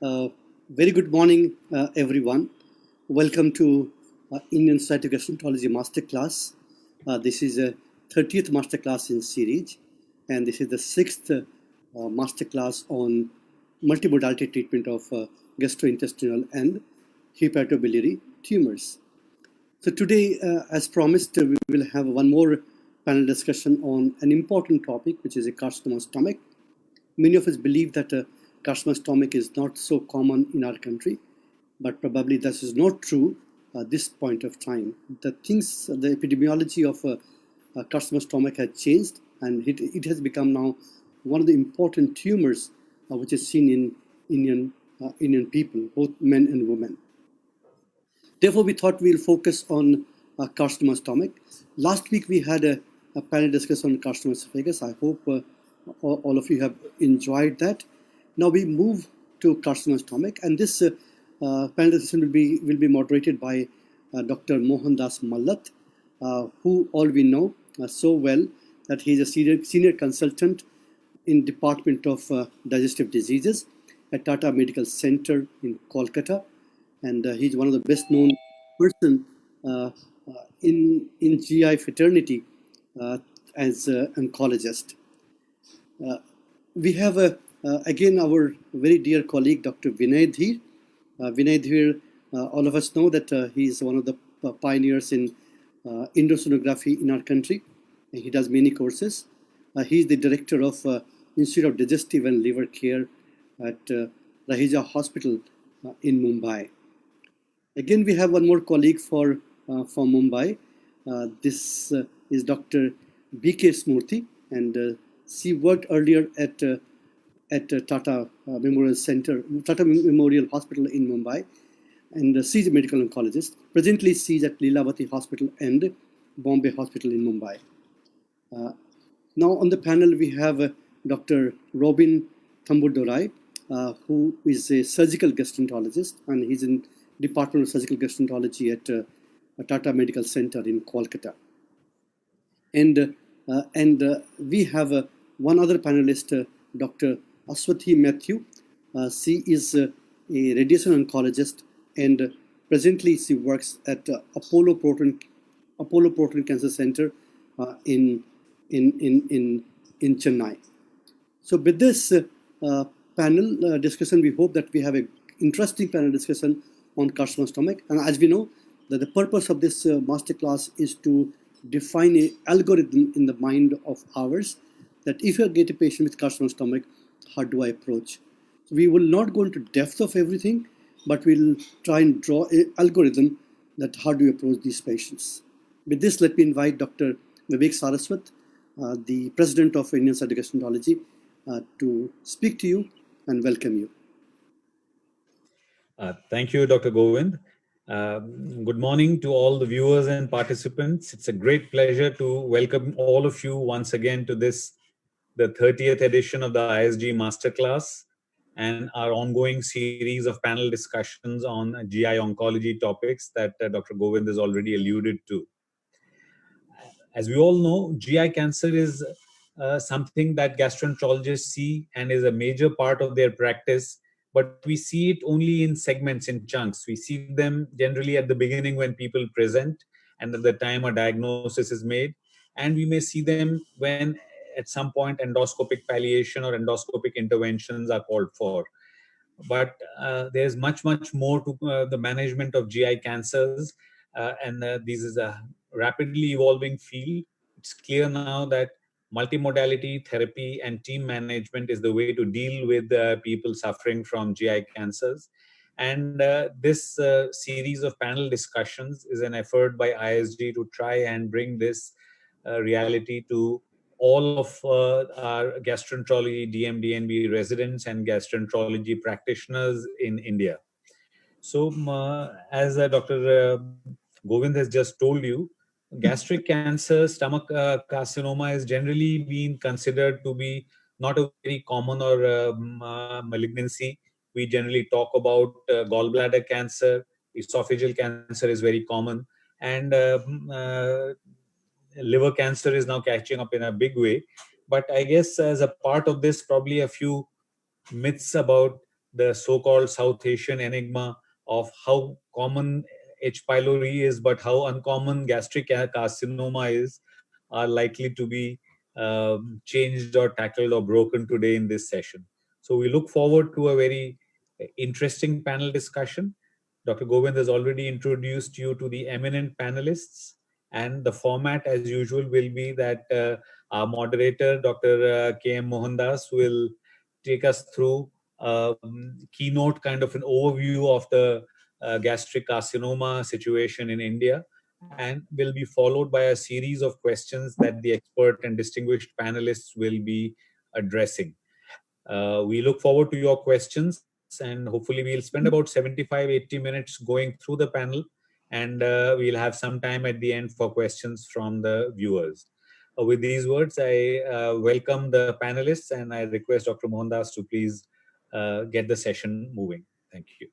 Uh, Very good morning, everyone. Welcome to Indian Cytogastroenterology Masterclass. This is a 30th masterclass in series, and this is the sixth masterclass on multimodality treatment of gastrointestinal and hepatobiliary tumors. So today, as promised, we will have one more panel discussion on an important topic, which is a carcinoma stomach. Many of us believe that carcinoma stomach is not so common in our country, but probably this is not true at this point of time. The epidemiology of carcinoma stomach has changed, and it has become now one of the important tumors which is seen in Indian people, both men and women. Therefore, we thought we'll focus on carcinoma stomach. Last week, we had a panel discussion on carcinoma esophagus. I hope all of you have enjoyed that. Now we move to carcinoma stomach, and this panel discussion will be moderated by Dr. Mohan Das Mallat, who all we know so well that he is a senior consultant in Department of Digestive Diseases at Tata Medical Center in Kolkata, and he's one of the best known person in GI fraternity as an oncologist. We have again our very dear colleague Dr. Vinay Dheer. Vinay Dheer, all of us know that he is one of the pioneers in endosonography in our country. He does many courses. He is the director of Institute of Digestive and Liver Care at Raheja Hospital in Mumbai. Again, we have one more colleague from Mumbai. This is Dr. B.K. Smurthy, and she worked earlier at Tata Memorial Center, Tata Memorial Hospital in Mumbai, and she's a medical oncologist. Presently, she's at Lilavati Hospital and Bombay Hospital in Mumbai. Now on the panel, we have Dr. Robin Thamburdorai, who is a surgical gastroenterologist, and he's in Department of Surgical Gastroenterology at Tata Medical Center in Kolkata. And we have one other panelist, Dr. Aswathi Matthew. She is a radiation oncologist, and presently she works at Apollo Proton Cancer Center in Chennai. So with this panel discussion, we hope that we have an interesting panel discussion on carcinoma stomach. And as we know, that the purpose of this masterclass is to define an algorithm in the mind of ours that if you get a patient with carcinoma stomach, how do I approach? So we will not go into depth of everything, but we'll try and draw an algorithm that how do you approach these patients. With this, let me invite Dr. Vivek Saraswat, the president of Indian Cytogastroenterology, to speak to you and welcome you. Thank you, Dr. Govind. Good morning to all the viewers and participants. It's a great pleasure to welcome all of you once again to the 30th edition of the ISG Masterclass and our ongoing series of panel discussions on GI oncology topics that Dr. Govind has already alluded to. As we all know, GI cancer is something that gastroenterologists see and is a major part of their practice, but we see it only in segments, in chunks. We see them generally at the beginning when people present and at the time a diagnosis is made, and we may see them when at some point endoscopic palliation or endoscopic interventions are called for. But there's much more to the management of GI cancers, and this is a rapidly evolving field. It's clear now that multimodality therapy and team management is the way to deal with people suffering from GI cancers. And this series of panel discussions is an effort by ISG to try and bring this reality to all of our gastroenterology DMDNB residents and gastroenterology practitioners in India. So, as Dr. Govind has just told you, gastric cancer, stomach carcinoma is generally being considered to be not a very common or malignancy. We generally talk about gallbladder cancer, esophageal cancer is very common, and liver cancer is now catching up in a big way. But I guess as a part of this, probably a few myths about the so-called South Asian enigma of how common H. pylori is, but how uncommon gastric carcinoma is, are likely to be changed or tackled or broken today in this session. So we look forward to a very interesting panel discussion. Dr. Govind has already introduced you to the eminent panelists, and the format, as usual, will be that our moderator, Dr. K.M. Mohandas, will take us through keynote kind of an overview of the gastric carcinoma situation in India, and will be followed by a series of questions that the expert and distinguished panelists will be addressing. We look forward to your questions, and hopefully we'll spend about 75-80 minutes going through the panel, and we'll have some time at the end for questions from the viewers. With these words, I welcome the panelists, and I request Dr. Mohandas to please get the session moving. Thank you.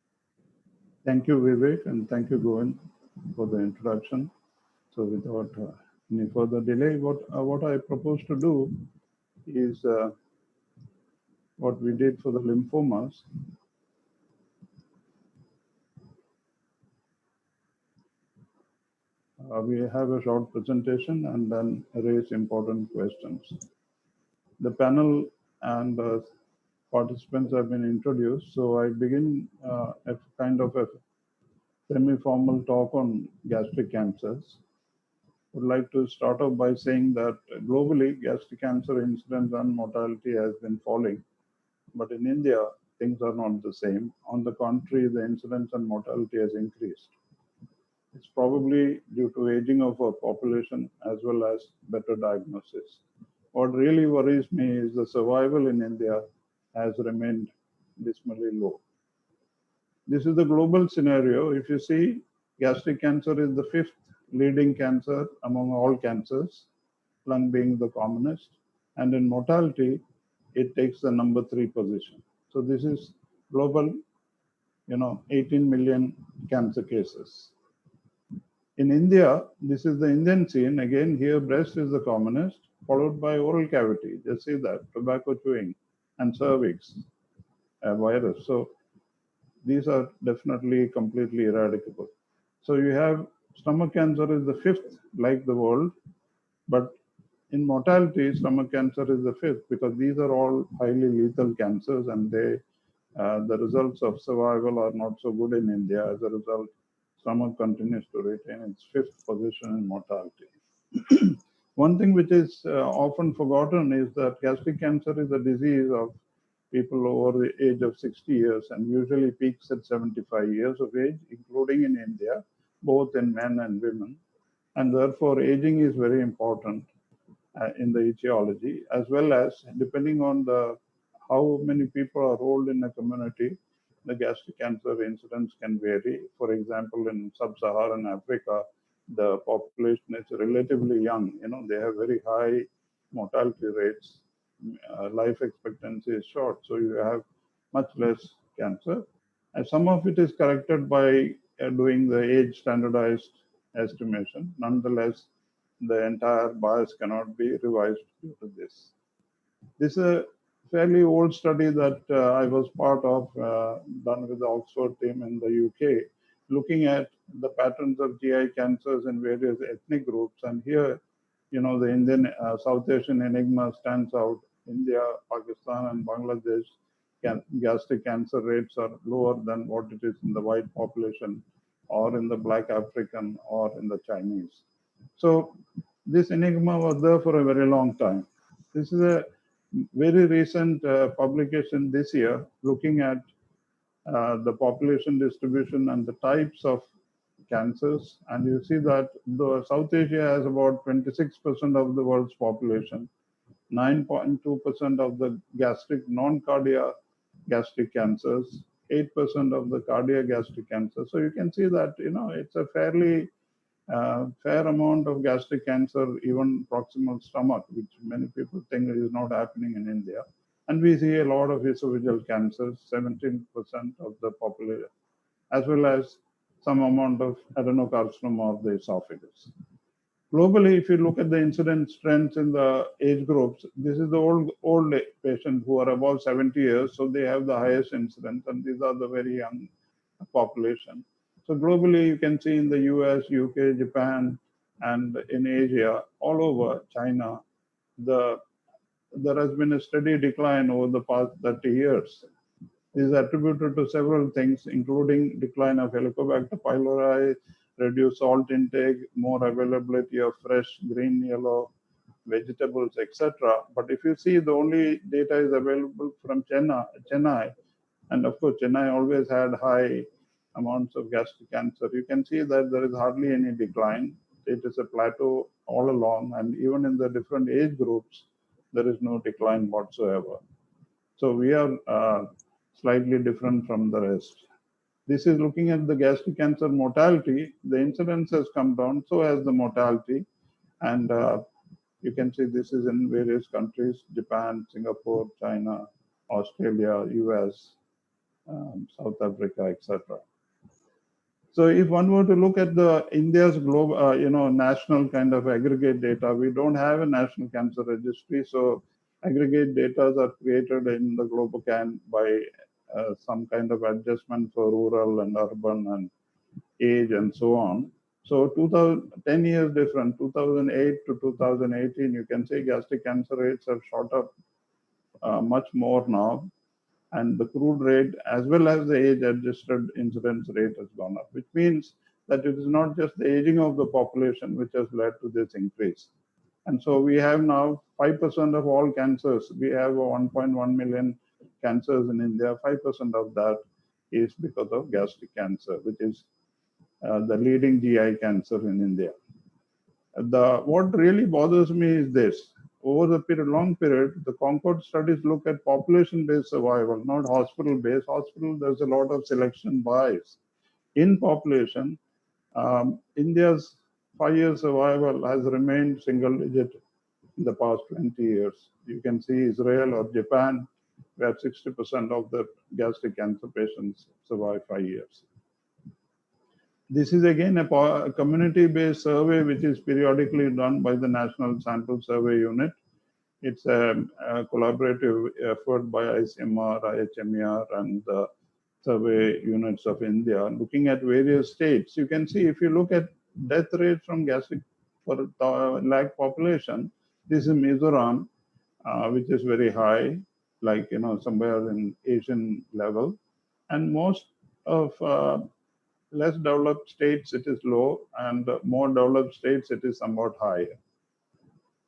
Thank you, Vivek, and thank you, Govind, for the introduction. So without any further delay, what I propose to do is what we did for the lymphomas. We have a short presentation and then raise important questions. The panel and participants have been introduced, so I begin a kind of a semi-formal talk on gastric cancers. Would like to start off by saying that globally, gastric cancer incidence and mortality has been falling. But in India, things are not the same. On the contrary, the incidence and mortality has increased. It's probably due to aging of our population as well as better diagnosis. What really worries me is the survival in India has remained dismally low. This is the global scenario. If you see, gastric cancer is the fifth leading cancer among all cancers, lung being the commonest. And in mortality, it takes the number 3 position. So this is global, 18 million cancer cases. In India, this is the Indian scene. Again, here breast is the commonest, followed by oral cavity. Just see that, tobacco chewing, and cervix virus. So these are definitely completely eradicable. So you have stomach cancer is the fifth, like the world, but in mortality, stomach cancer is the fifth because these are all highly lethal cancers, and the results of survival are not so good in India. As a result, stomach continues to retain its fifth position in mortality. One thing which is often forgotten is that gastric cancer is a disease of people over the age of 60 years and usually peaks at 75 years of age, including in India, both in men and women. And therefore, aging is very important in the etiology, as well as depending on how many people are old in a community, the gastric cancer incidence can vary. For example, in sub-Saharan Africa, the population is relatively young. They have very high mortality rates. Life expectancy is short, so you have much less cancer. And some of it is corrected by doing the age standardized estimation. Nonetheless, the entire bias cannot be revised due to this. This is a fairly old study that I was part of, done with the Oxford team in the UK, looking at the patterns of GI cancers in various ethnic groups. And here, the Indian South Asian enigma stands out. India, Pakistan, and Bangladesh gastric cancer rates are lower than what it is in the white population or in the Black African or in the Chinese. So this enigma was there for a very long time. This is a very recent publication this year looking at the population distribution and the types of cancers. And you see that South Asia has about 26% of the world's population, 9.2% of the gastric, non-cardiac gastric cancers, 8% of the cardiac gastric cancer. So you can see that, it's a fairly fair amount of gastric cancer, even proximal stomach, which many people think is not happening in India. And we see a lot of esophageal cancers, 17% of the population, as well as some amount of adenocarcinoma of the esophagus. Globally, if you look at the incidence trends in the age groups, this is the old patients who are above 70 years, so they have the highest incidence, and these are the very young population. So globally, you can see in the US, UK, Japan, and in Asia, all over China, there has been a steady decline over the past 30 years. This is attributed to several things, including decline of Helicobacter pylori, reduced salt intake, more availability of fresh green, yellow vegetables, etc. But if you see, the only data is available from Chennai, and of course, Chennai always had high amounts of gastric cancer. You can see that there is hardly any decline. It is a plateau all along, and even in the different age groups, there is no decline whatsoever. So we are slightly different from the rest. This is looking at the gastric cancer mortality. The incidence has come down, so has the mortality. And you can see this is in various countries: Japan, Singapore, China, Australia, US, South Africa, etc. So if one were to look at the India's global, national kind of aggregate data, we don't have a national cancer registry. So aggregate data are created in the GloboCan by some kind of adjustment for rural and urban and age and so on. So 10 years different, 2008 to 2018, you can say gastric cancer rates have shot up much more now. And the crude rate as well as the age adjusted incidence rate has gone up, which means that it is not just the aging of the population which has led to this increase. And so we have now 5% of all cancers. We have 1.1 million cancers in India. 5% of that is because of gastric cancer, which is the leading GI cancer in India. What really bothers me is this. Over the long period, the Concord studies look at population-based survival, not hospital-based. Hospital, there's a lot of selection bias. In population, India's 5-year survival has remained single-digit in the past 20 years. You can see Israel or Japan, where 60% of the gastric cancer patients survive 5 years. This is again a community-based survey which is periodically done by the National Sample Survey Unit. It's a collaborative effort by ICMR, IHMER, and the survey units of India, looking at various states. You can see if you look at death rate from gastric for lakh population, this is Mizoram, which is very high, like somewhere in Asian level, and most of less developed states it is low, and more developed states it is somewhat higher.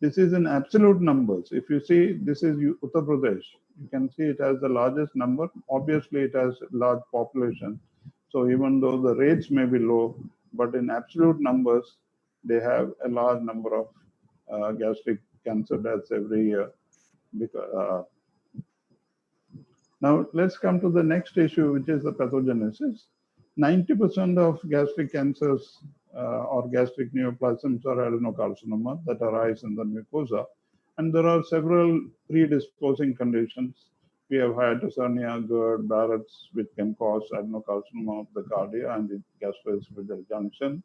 This is in absolute numbers. If you see, this is Uttar Pradesh. You can see it has the largest number. Obviously, it has a large population. So even though the rates may be low, but in absolute numbers, they have a large number of gastric cancer deaths every year. Now, let's come to the next issue, which is the pathogenesis. 90% of gastric cancers or gastric neoplasms or adenocarcinoma that arise in the mucosa. And there are several predisposing conditions. We have hiatus hernia, GERD, Barrett's, which can cause adenocarcinoma of the cardia and the gastroesophageal junction.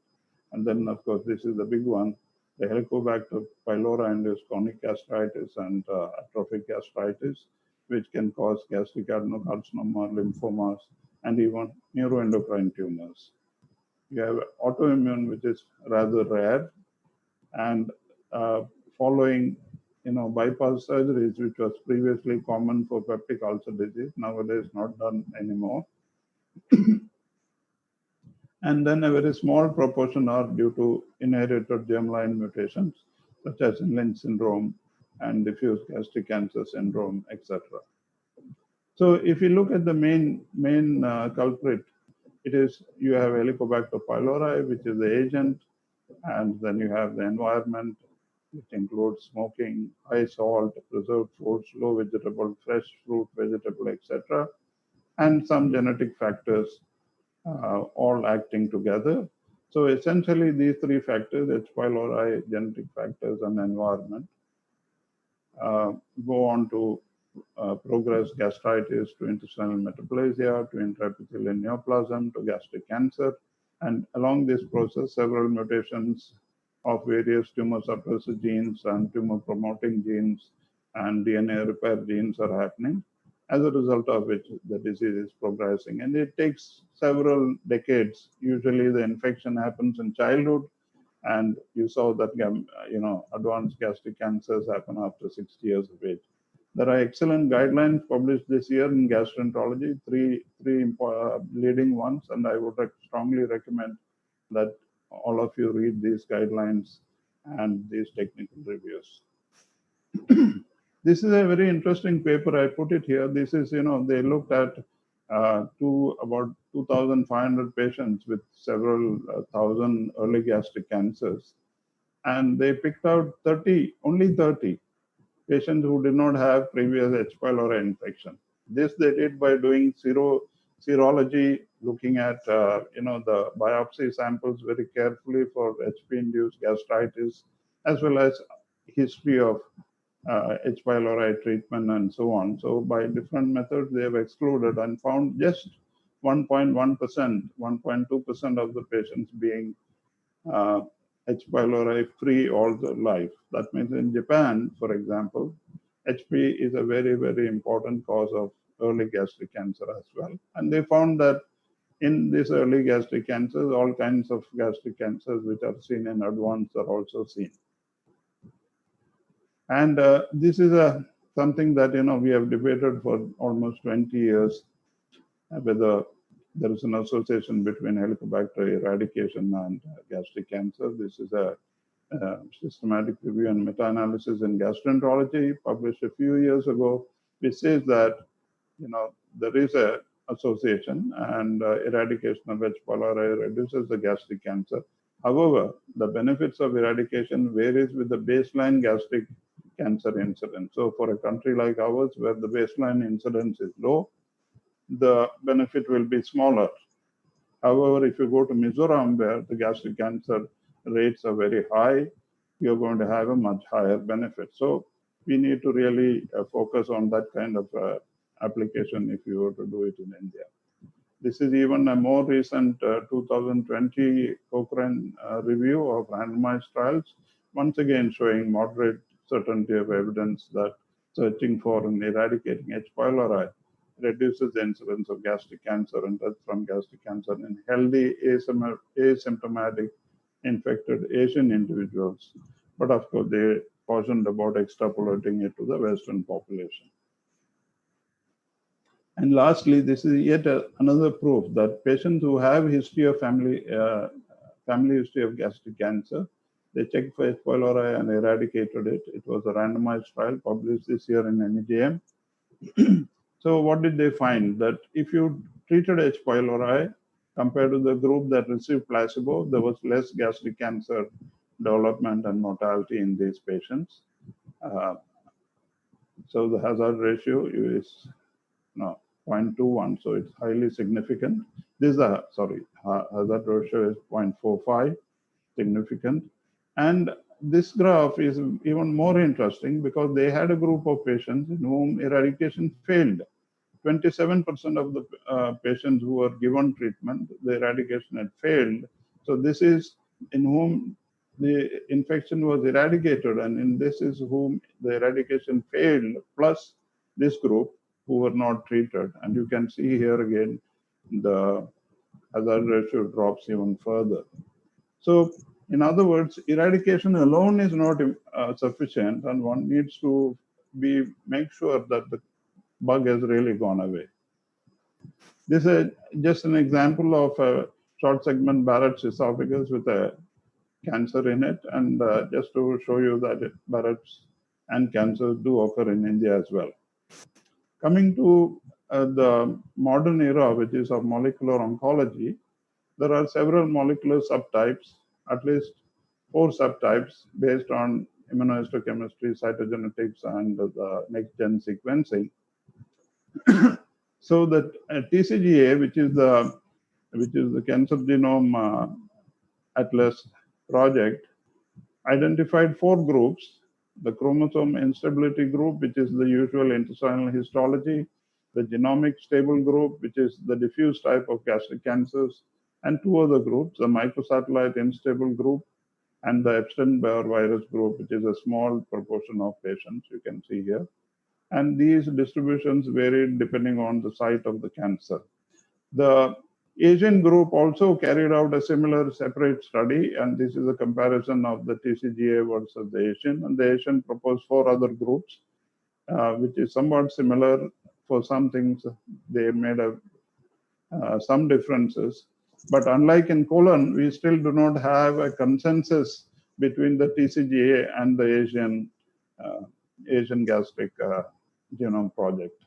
And then, of course, this is the big one, the Helicobacter pylori-induced chronic gastritis and atrophic gastritis, which can cause gastric adenocarcinoma, lymphomas, and even neuroendocrine tumors. You have autoimmune, which is rather rare, and following bypass surgeries, which was previously common for peptic ulcer disease, nowadays not done anymore. And then a very small proportion are due to inherited germline mutations, such as Lynch syndrome and diffuse gastric cancer syndrome, etc. So if you look at the main culprit, it is you have Helicobacter pylori, which is the agent, and then you have the environment, which includes smoking, high salt, preserved foods, low vegetable, fresh fruit, vegetable, etc., and some genetic factors all acting together. So essentially, these three factors, H. pylori, genetic factors, and environment, go on to progress gastritis to intestinal metaplasia, to intraepithelial neoplasm, to gastric cancer. And along this process, several mutations of various tumor suppressor genes and tumor promoting genes and DNA repair genes are happening, as a result of which the disease is progressing. And it takes several decades. Usually the infection happens in childhood, and you saw that advanced gastric cancers happen after 60 years of age. There are excellent guidelines published this year in gastroenterology, three leading ones, and I would strongly recommend that all of you read these guidelines and these technical reviews. This is a very interesting paper. I put it here. This is, they looked at about 2,500 patients with several thousand early gastric cancers, and they picked out only 30 patients who did not have previous H. pylori infection. This they did by doing serology, looking at the biopsy samples very carefully for HP-induced gastritis, as well as history of H. pylori treatment and so on. So by different methods, they have excluded and found just 1.1%, 1.2% of the patients being H. pylori free all their life. That means in Japan, for example, HP is a very, very important cause of early gastric cancer as well. And they found that in this early gastric cancers, all kinds of gastric cancers which are seen in advance are also seen. And this is something that we have debated for almost 20 years, whether there is an association between Helicobacter eradication and gastric cancer. This is a systematic review and meta-analysis in gastroenterology published a few years ago, which says that there is a association, and eradication of H. pylori reduces the gastric cancer. However, the benefits of eradication varies with the baseline gastric cancer incidence. So for a country like ours, where the baseline incidence is low, the benefit will be smaller. However, if you go to Mizoram, where the gastric cancer rates are very high, you're going to have a much higher benefit. So we need to really focus on that kind of application if you were to do it in India. This is even a more recent 2020 Cochrane review of randomized trials, once again showing moderate certainty of evidence that searching for and eradicating H. pylori reduces the incidence of gastric cancer and death from gastric cancer in healthy, asymptomatic, infected Asian individuals. But of course, they cautioned about extrapolating it to the Western population. And lastly, this is yet another proof that patients who have history of family history of gastric cancer, they checked for H. pylori and eradicated it. It was a randomized trial published this year in NEJM. So what did they find? That if you treated H. pylori compared to the group that received placebo, there was less gastric cancer development and mortality in these patients. So the hazard ratio is 0.21, so it's highly significant. This is hazard ratio is 0.45, significant. And this graph is even more interesting because they had a group of patients in whom eradication failed. 27% of the patients who were given treatment, the eradication had failed. So this is in whom the infection was eradicated, and in this is whom the eradication failed, plus this group who were not treated. And you can see here again, the hazard ratio drops even further. So in other words, eradication alone is not sufficient, and one needs to make sure that the bug has really gone away. This is just an example of a short segment Barrett's esophagus with a cancer in it, and just to show you that Barrett's and cancer do occur in India as well. Coming to the modern era, which is of molecular oncology, there are several molecular subtypes, at least 4 subtypes based on immunohistochemistry, cytogenetics, and the next-gen sequencing. So that TCGA, which is the Cancer Genome Atlas project, identified 4 groups: the chromosome instability group, which is the usual intestinal histology; the genomic stable group, which is the diffuse type of gastric cancers; and 2 other groups: the microsatellite unstable group and the Epstein-Barr virus group, which is a small proportion of patients, you can see here. And these distributions varied depending on the site of the cancer. The Asian group also carried out a similar separate study, and this is a comparison of the TCGA versus the Asian. And the Asian proposed 4 other groups, which is somewhat similar. For some things, they made some differences. But unlike in colon, we still do not have a consensus between the TCGA and the Asian gastric genome project.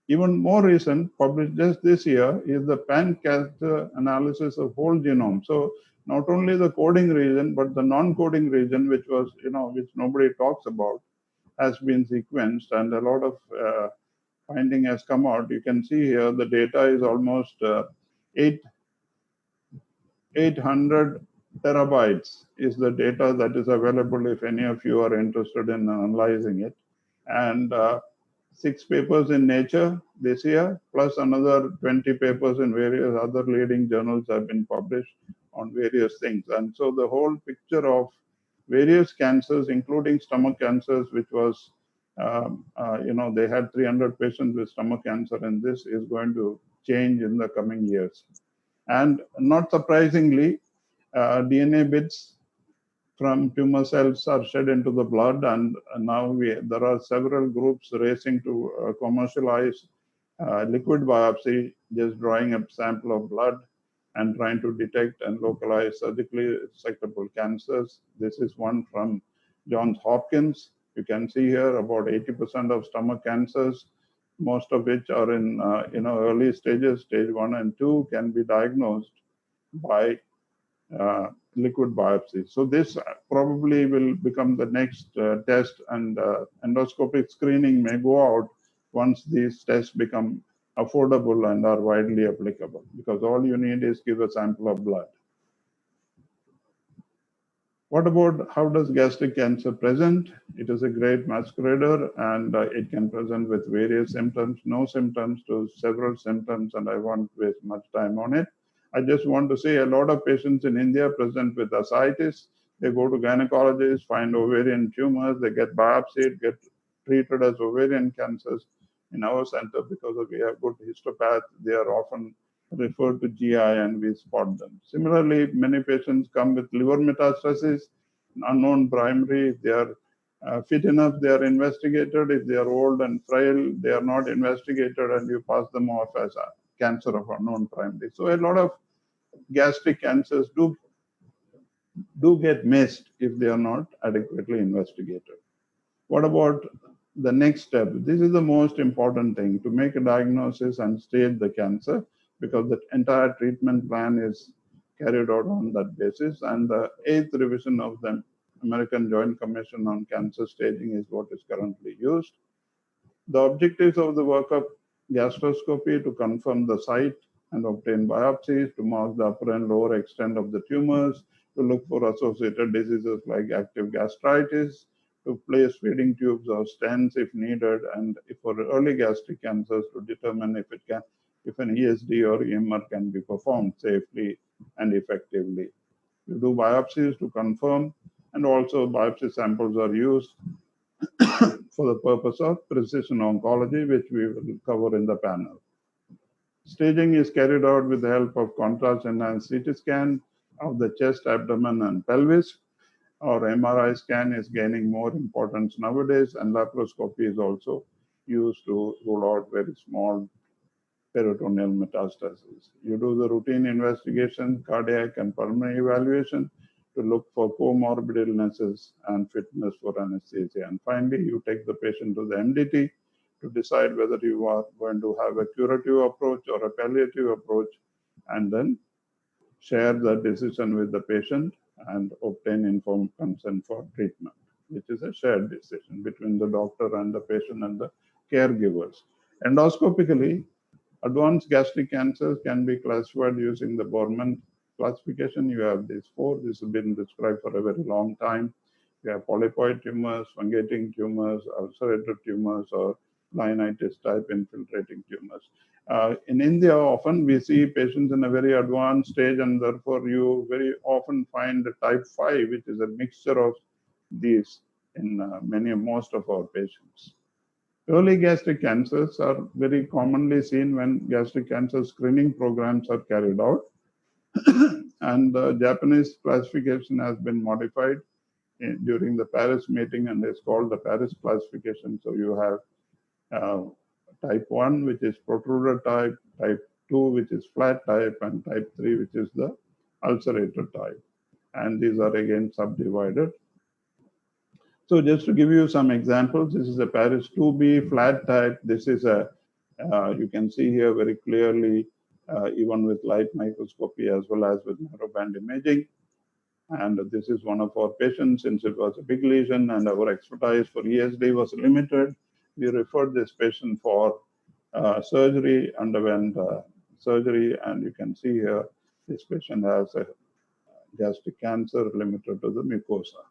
Even more recent, published just this year, is the pan-cancer analysis of whole genome. So not only the coding region, but the non-coding region, which was, which nobody talks about, has been sequenced, and a lot of finding has come out. You can see here the data is almost 800 terabytes is the data that is available if any of you are interested in analyzing it. And 6 papers in Nature this year, plus another 20 papers in various other leading journals have been published on various things. And so the whole picture of various cancers, including stomach cancers, which was, they had 300 patients with stomach cancer, and this is going to change in the coming years. And not surprisingly, DNA bits from tumor cells are shed into the blood, and now there are several groups racing to commercialize liquid biopsy, just drawing a sample of blood and trying to detect and localize surgically resectable cancers. This is one from Johns Hopkins. You can see here about 80% of stomach cancers, most of which are in early stages, stage 1 and 2, can be diagnosed by liquid biopsy. So this probably will become the next test, and endoscopic screening may go out once these tests become affordable and are widely applicable, because all you need is give a sample of blood. What about how does gastric cancer present? It is a great masquerader, and it can present with various symptoms, no symptoms to several symptoms, and I won't waste much time on it. I just want to say a lot of patients in India present with ascites. They go to gynecologists, find ovarian tumors, they get biopsied, get treated as ovarian cancers. In our center, because we have good histopath, they are often referred to GI and we spot them. Similarly, many patients come with liver metastasis, unknown primary. If they are fit enough, they are investigated. If they are old and frail, they are not investigated, and you pass them off as a cancer of unknown primary. So a lot of gastric cancers do get missed if they are not adequately investigated. What about the next step? This is the most important thing, to make a diagnosis and stage the cancer, because the entire treatment plan is carried out on that basis. And the 8th revision of the American Joint Commission on Cancer Staging is what is currently used. The objectives of the workup: gastroscopy to confirm the site and obtain biopsies, to mark the upper and lower extent of the tumors, to look for associated diseases like active gastritis, to place feeding tubes or stents if needed, and for early gastric cancers to determine if an ESD or EMR can be performed safely and effectively. You do biopsies to confirm, and also biopsy samples are used for the purpose of precision oncology, which we will cover in the panel. Staging is carried out with the help of contrast-enhanced CT scan of the chest, abdomen, and pelvis. Our MRI scan is gaining more importance nowadays, and laparoscopy is also used to rule out very small peritoneal metastases. You do the routine investigation, cardiac and pulmonary evaluation, to look for comorbid illnesses and fitness for anesthesia. And finally, you take the patient to the MDT to decide whether you are going to have a curative approach or a palliative approach, and then share the decision with the patient and obtain informed consent for treatment, which is a shared decision between the doctor and the patient and the caregivers. Endoscopically, advanced gastric cancers can be classified using the Borman classification. You have these 4. This has been described for a very long time. You have polypoid tumors, fungating tumors, ulcerated tumors, or Leionitis type infiltrating tumors. In India, often we see patients in a very advanced stage, and therefore you very often find the type 5, which is a mixture of these in most of our patients. Early gastric cancers are very commonly seen when gastric cancer screening programs are carried out. And the Japanese classification has been modified during the Paris meeting, and it's called the Paris classification. So you have type 1, which is protruder type, type 2, which is flat type, and type 3, which is the ulcerated type. And these are again subdivided. So just to give you some examples, this is a Paris 2B flat type. This is a, you can see here very clearly, even with light microscopy as well as with narrowband imaging. And this is one of our patients. Since it was a big lesion and our expertise for ESD was limited, we referred this patient for surgery, underwent surgery, and you can see here, this patient has a gastric cancer limited to the mucosa.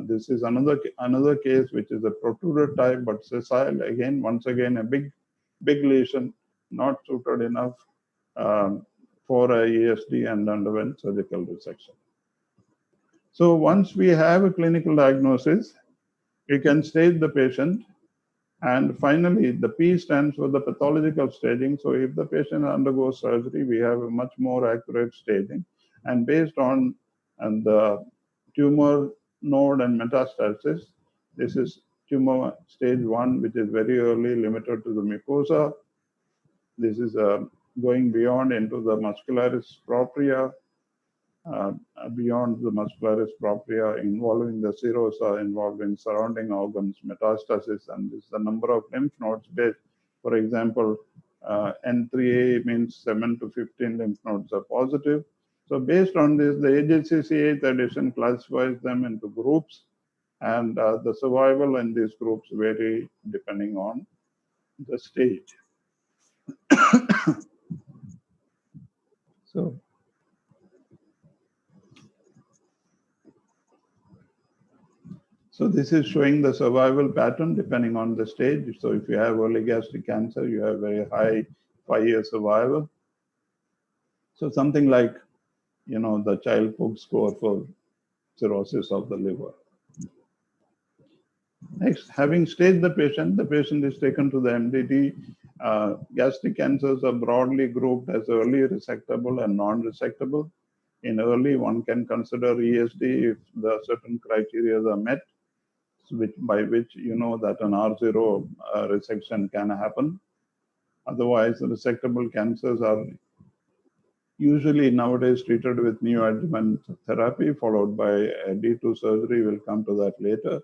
This is another case which is a protruder type, but sessile. Again, once again, a big lesion, not suited enough for a ESD, and underwent surgical resection. So once we have a clinical diagnosis, we can stage the patient. And finally, the P stands for the pathological staging. So if the patient undergoes surgery, we have a much more accurate staging. And based on the tumor node and metastasis, this is tumor stage 1, which is very early, limited to the mucosa. This is going beyond into the muscularis propria, beyond the muscularis propria, involving the serosa, involving surrounding organs, metastasis, and this is the number of lymph nodes based. For example, N3A means 7 to 15 lymph nodes are positive. So based on this, the AJCC 8th edition classifies them into groups, and the survival in these groups vary depending on the stage. So this is showing the survival pattern depending on the stage. So if you have early gastric cancer, you have very high 5-year survival. So something like, the Child-Pugh score for cirrhosis of the liver. Next, having staged the patient is taken to the MDT. Gastric cancers are broadly grouped as early resectable and non-resectable. In early, one can consider ESD if the certain criteria are met, by which you know that an R0 resection can happen. Otherwise, resectable cancers are usually nowadays treated with neoadjuvant therapy followed by a D2 surgery. We'll come to that later.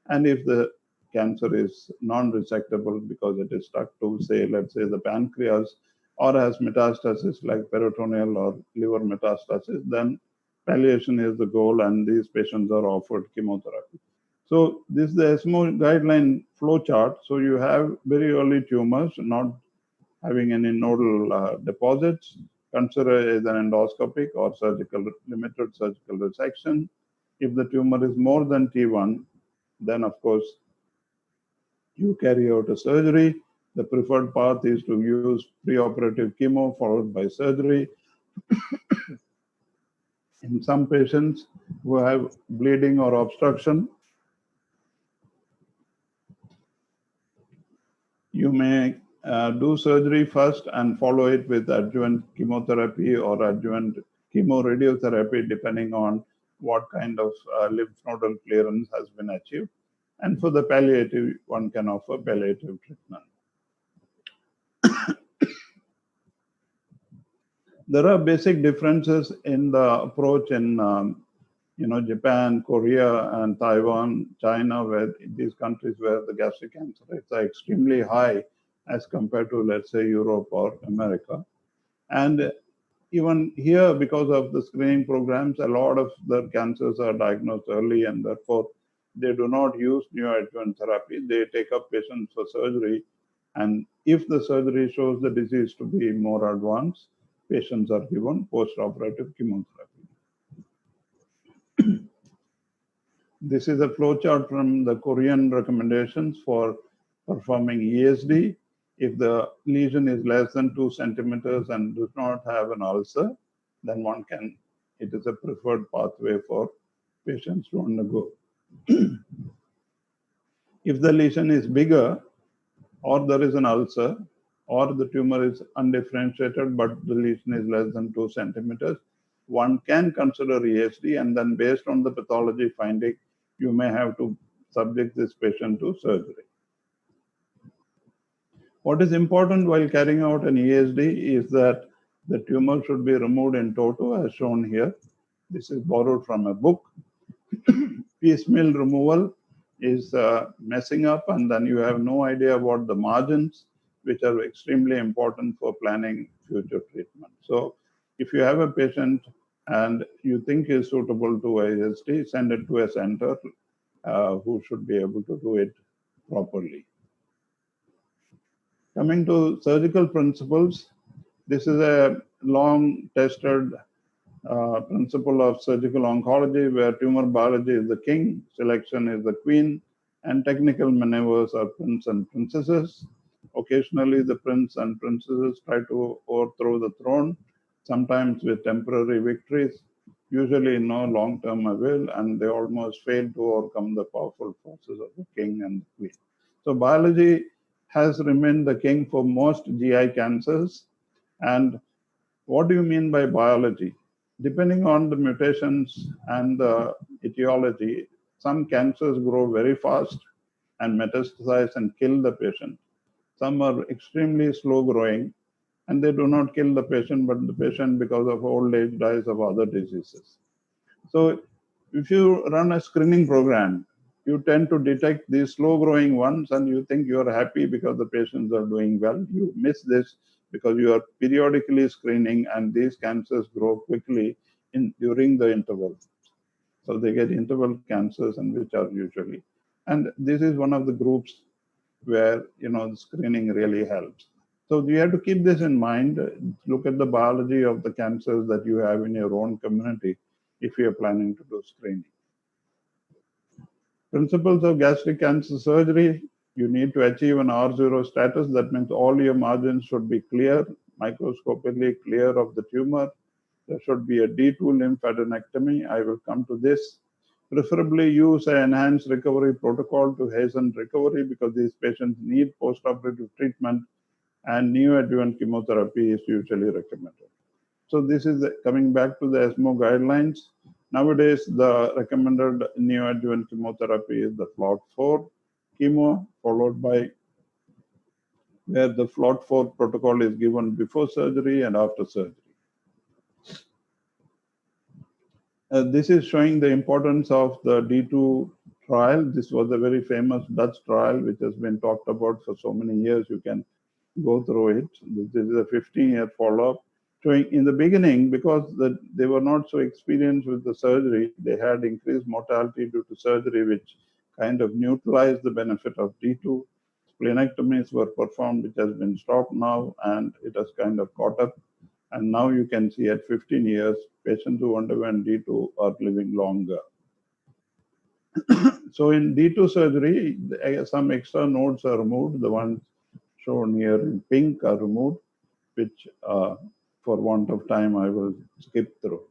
And if the cancer is non-resectable because it is stuck to, say, let's say the pancreas, or has metastasis like peritoneal or liver metastasis, then palliation is the goal, and these patients are offered chemotherapy. So this is the ESMO guideline flow chart. So you have very early tumors not having any nodal deposits. Consider either endoscopic or limited surgical resection. If the tumor is more than T1, then of course you carry out a surgery. The preferred path is to use preoperative chemo followed by surgery. In some patients who have bleeding or obstruction, you may do surgery first and follow it with adjuvant chemotherapy or adjuvant chemoradiotherapy, depending on what kind of lymph nodal clearance has been achieved. And for the palliative, one can offer palliative treatment. There are basic differences in the approach in Japan, Korea, and Taiwan, China, where these countries where the gastric cancer rates are extremely high as compared to, let's say, Europe or America. And even here, because of the screening programs, a lot of the cancers are diagnosed early, and therefore they do not use neoadjuvant therapy. They take up patients for surgery. And if the surgery shows the disease to be more advanced, patients are given post-operative chemotherapy. This is a flowchart from the Korean recommendations for performing ESD. If the lesion is less than 2 centimeters and does not have an ulcer, then it is a preferred pathway for patients to undergo. If the lesion is bigger, or there is an ulcer, or the tumor is undifferentiated, but the lesion is less than 2 centimeters, one can consider ESD, and then based on the pathology finding, you may have to subject this patient to surgery. What is important while carrying out an ESD is that the tumor should be removed in toto, as shown here. This is borrowed from a book. Piecemeal removal is messing up, and then you have no idea about the margins, which are extremely important for planning future treatment. So if you have a patient and you think is suitable to ISD, send it to a center who should be able to do it properly. Coming to surgical principles, this is a long tested principle of surgical oncology, where tumor biology is the king, selection is the queen, and technical maneuvers are prince and princesses. Occasionally, the prince and princesses try to overthrow the throne, sometimes with temporary victories, usually no long-term avail, and they almost fail to overcome the powerful forces of the king and the queen. So biology has remained the king for most GI cancers. And what do you mean by biology? Depending on the mutations and the etiology, some cancers grow very fast and metastasize and kill the patient. Some are extremely slow growing and they do not kill the patient, but the patient, because of old age, dies of other diseases. So if you run a screening program, you tend to detect these slow growing ones and you think you are happy because the patients are doing well. You miss this because you are periodically screening, and these cancers grow quickly during the interval. So they get interval cancers, and which are usually, and this is one of the groups where the screening really helps. So you have to keep this in mind. Look at the biology of the cancers that you have in your own community if you are planning to do screening. Principles of gastric cancer surgery: you need to achieve an R0 status. That means all your margins should be clear, microscopically clear of the tumor. There should be a D2 lymphadenectomy. I will come to this. Preferably use an enhanced recovery protocol to hasten recovery, because these patients need postoperative treatment, and neoadjuvant chemotherapy is usually recommended. So this is coming back to the ESMO guidelines. Nowadays, the recommended neoadjuvant chemotherapy is the FLOT4 chemo, followed by where the FLOT4 protocol is given before surgery and after surgery. This is showing the importance of the D2 trial. This was a very famous Dutch trial, which has been talked about for so many years. You can go through it. This is a 15-year follow-up. Showing in the beginning, because they were not so experienced with the surgery, they had increased mortality due to surgery, which kind of neutralized the benefit of D2. Splenectomies were performed, which has been stopped now, and it has kind of caught up. And now you can see at 15 years, patients who underwent D2 are living longer. So in D2 surgery, some extra nodes are removed. The ones shown here in pink are removed, which for want of time, I will skip through.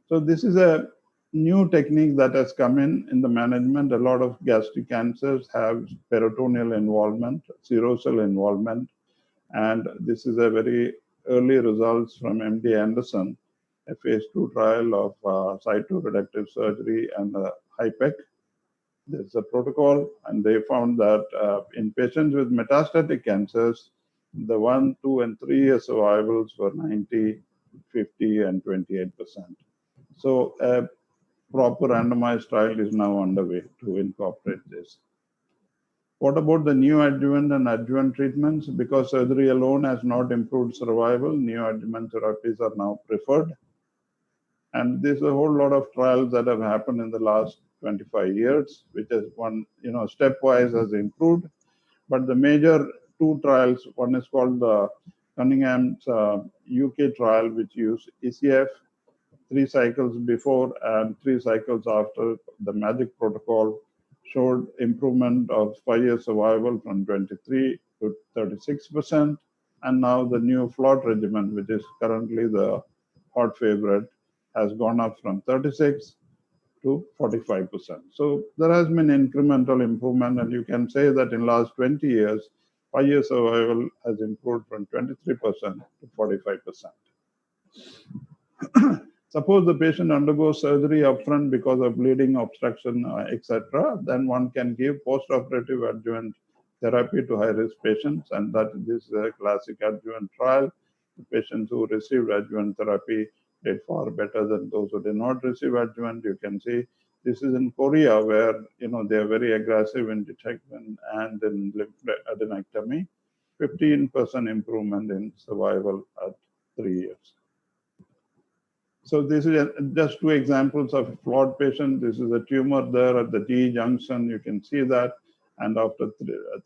So this is a new technique that has come in the management. A lot of gastric cancers have peritoneal involvement, serosal involvement, and this is a very early results from MD Anderson, a phase 2 trial of cytoreductive surgery and HIPEC. There's a protocol, and they found that in patients with metastatic cancers, the 1, 2, and 3 year survivals were 90, 50, and 28%. So a proper randomized trial is now underway to incorporate this. What about the neoadjuvant and adjuvant treatments? Because surgery alone has not improved survival, neoadjuvant therapies are now preferred. And there's a whole lot of trials that have happened in the last 25 years, which is one, stepwise has improved. But the major 2 trials, one is called the Cunningham's UK trial, which used ECF 3 cycles before and 3 cycles after the MAGIC protocol, showed improvement of 5-year survival from 23 to 36%. And now the new FLOT regimen, which is currently the hot favorite, has gone up from 36 to 45%. So there has been incremental improvement, and you can say that in last 20 years, 5-year survival has improved from 23% to 45%. Suppose the patient undergoes surgery upfront because of bleeding, obstruction, etc., then one can give post-operative adjuvant therapy to high-risk patients, and that this is a classic adjuvant trial. The patients who received adjuvant therapy did far better than those who did not receive adjuvant. You can see this is in Korea, where they are very aggressive in detection and in lymphadenectomy. 15% improvement in survival at 3 years. So this is just two examples of a flawed patient. This is a tumor there at the T junction. You can see that. And after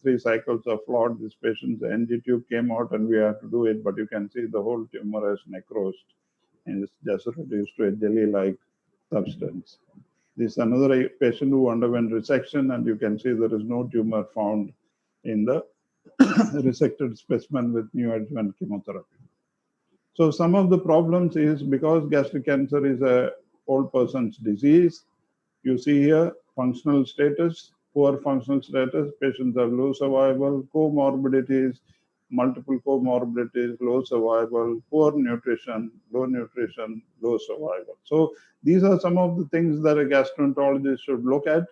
three cycles of flawed, this patient's NG tube came out and we had to do it. But you can see the whole tumor has necrosed and it's just reduced to a jelly-like substance. This is another patient who underwent resection, and you can see there is no tumor found in the resected specimen with neoadjuvant chemotherapy. So some of the problems is because gastric cancer is a old person's disease. You see here functional status, poor functional status, patients have low survival, comorbidities, multiple comorbidities, low survival, poor nutrition, low survival. So these are some of the things that a gastroenterologist should look at.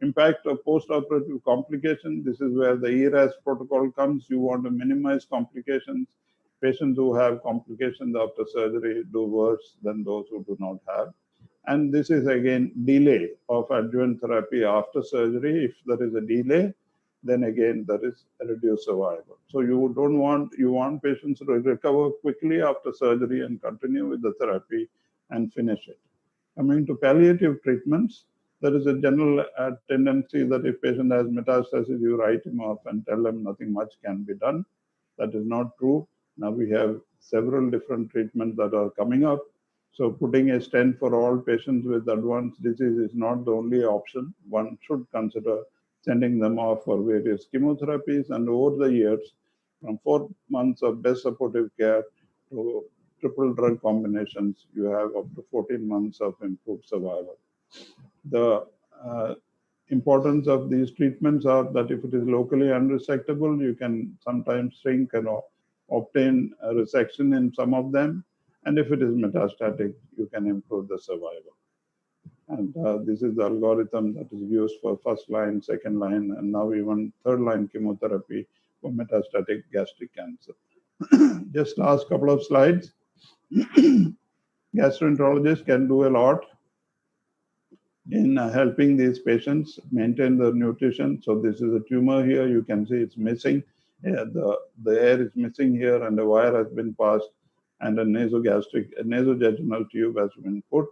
Impact of post-operative complication. This is where the ERAS protocol comes. You want to minimize complications. Patients who have complications after surgery do worse than those who do not have. And this is again delay of adjuvant therapy after surgery. If there is a delay, then again there is a reduced survival. So you want patients to recover quickly after surgery and continue with the therapy and finish it. Coming to palliative treatments, there is a general tendency that if patient has metastasis, you write him off and tell him nothing much can be done. That is not true. Now we have several different treatments that are coming up. So putting a stent for all patients with advanced disease is not the only option. One should consider sending them off for various chemotherapies. And over the years, from 4 months of best supportive care to triple drug combinations, you have up to 14 months of improved survival. The importance of these treatments are that if it is locally unresectable, you can sometimes shrink and obtain a resection in some of them. And if it is metastatic, you can improve the survival. And this is the algorithm that is used for first line, second line, and now even third line chemotherapy for metastatic gastric cancer. Just last couple of slides. Gastroenterologists can do a lot in helping these patients maintain their nutrition. So this is a tumor here. You can see it's missing. The air is missing here, and the wire has been passed, and a nasojejunal tube has been put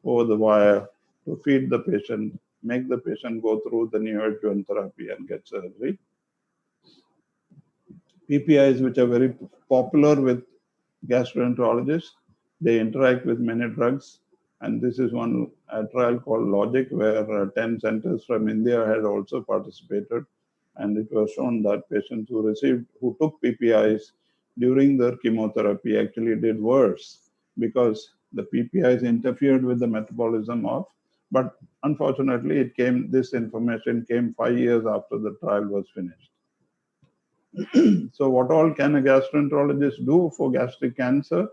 over the wire to feed the patient, make the patient go through the neoadjuvant therapy and get surgery. PPIs, which are very popular with gastroenterologists, they interact with many drugs. And this is one trial called Logic, where 10 centers from India had also participated. And it was shown that patients who took PPIs during their chemotherapy actually did worse because the PPIs interfered with the metabolism but unfortunately this information came 5 years after the trial was finished. So what all can a gastroenterologist do for gastric cancer?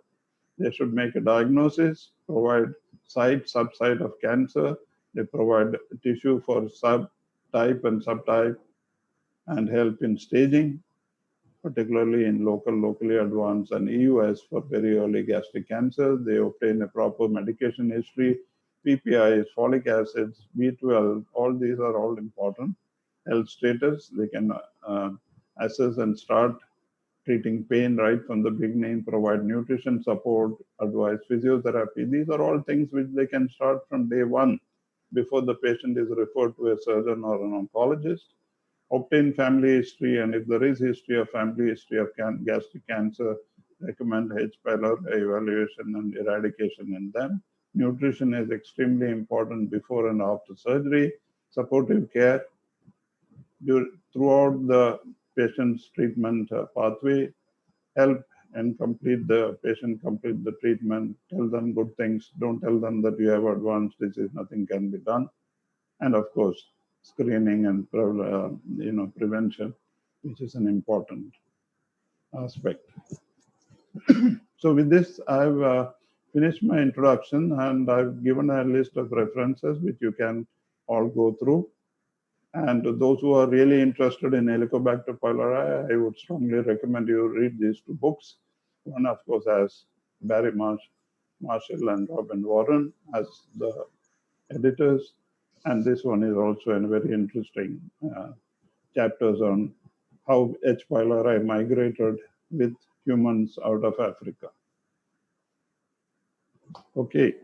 They should make a diagnosis, provide site, subsite of cancer. They provide tissue for subtype and subtype and help in staging, particularly in locally advanced and EUS for very early gastric cancer. They obtain a proper medication history, PPIs, folic acids, B12, all these are all important. Health status, they can assess and start treating pain right from the beginning, provide nutrition support, advise physiotherapy. These are all things which they can start from day one before the patient is referred to a surgeon or an oncologist. Obtain family history, and if there is family history of gastric cancer, recommend H. pylori evaluation and eradication in them. Nutrition is extremely important before and after surgery. supportive care throughout the patient's treatment pathway, help and complete the patient complete the treatment, tell them good things, don't tell them that you have advanced disease, nothing can be done. And of course, screening and prevention, which is an important aspect. So with this, I've finished my introduction and I've given a list of references which you can all go through. And those who are really interested in Helicobacter pylori, I would strongly recommend you read these two books. One, of course, has Barry Marshall and Robin Warren as the editors. And this one is also a very interesting chapters on how H. pylori migrated with humans out of Africa. Okay.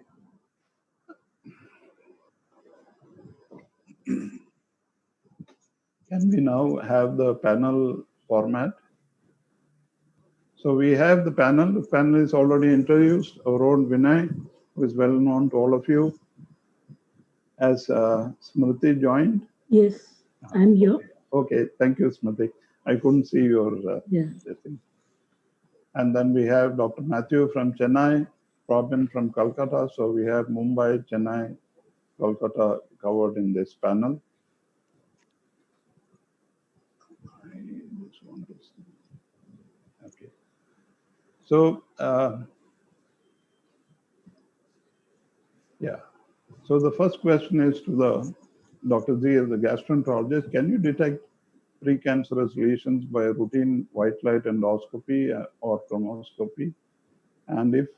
Can we now have the panel format? So we have the panel. The panel is already introduced. Our own Vinay, who is well known to all of you. As Smriti joined? Yes, I'm here. Okay, thank you, Smriti. I couldn't see your thing. And then we have Dr. Matthew from Chennai, Robin from Calcutta. So we have Mumbai, Chennai, Calcutta covered in this panel. Okay. So, yeah. So the first question is to the Dr. Z as a gastroenterologist. Can you detect precancerous lesions by routine white light endoscopy or chromoscopy? And if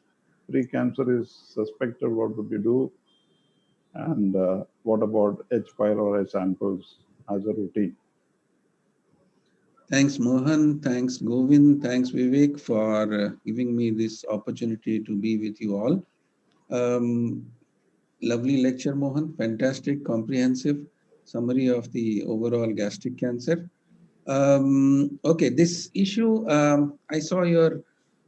precancer is suspected, what would you do? And what about H. pylori samples as a routine? Thanks, Mohan. Thanks, Govind. Thanks, Vivek, for giving me this opportunity to be with you all. Lovely lecture, Mohan. Fantastic, comprehensive summary of the overall gastric cancer. Okay, this issue, I saw your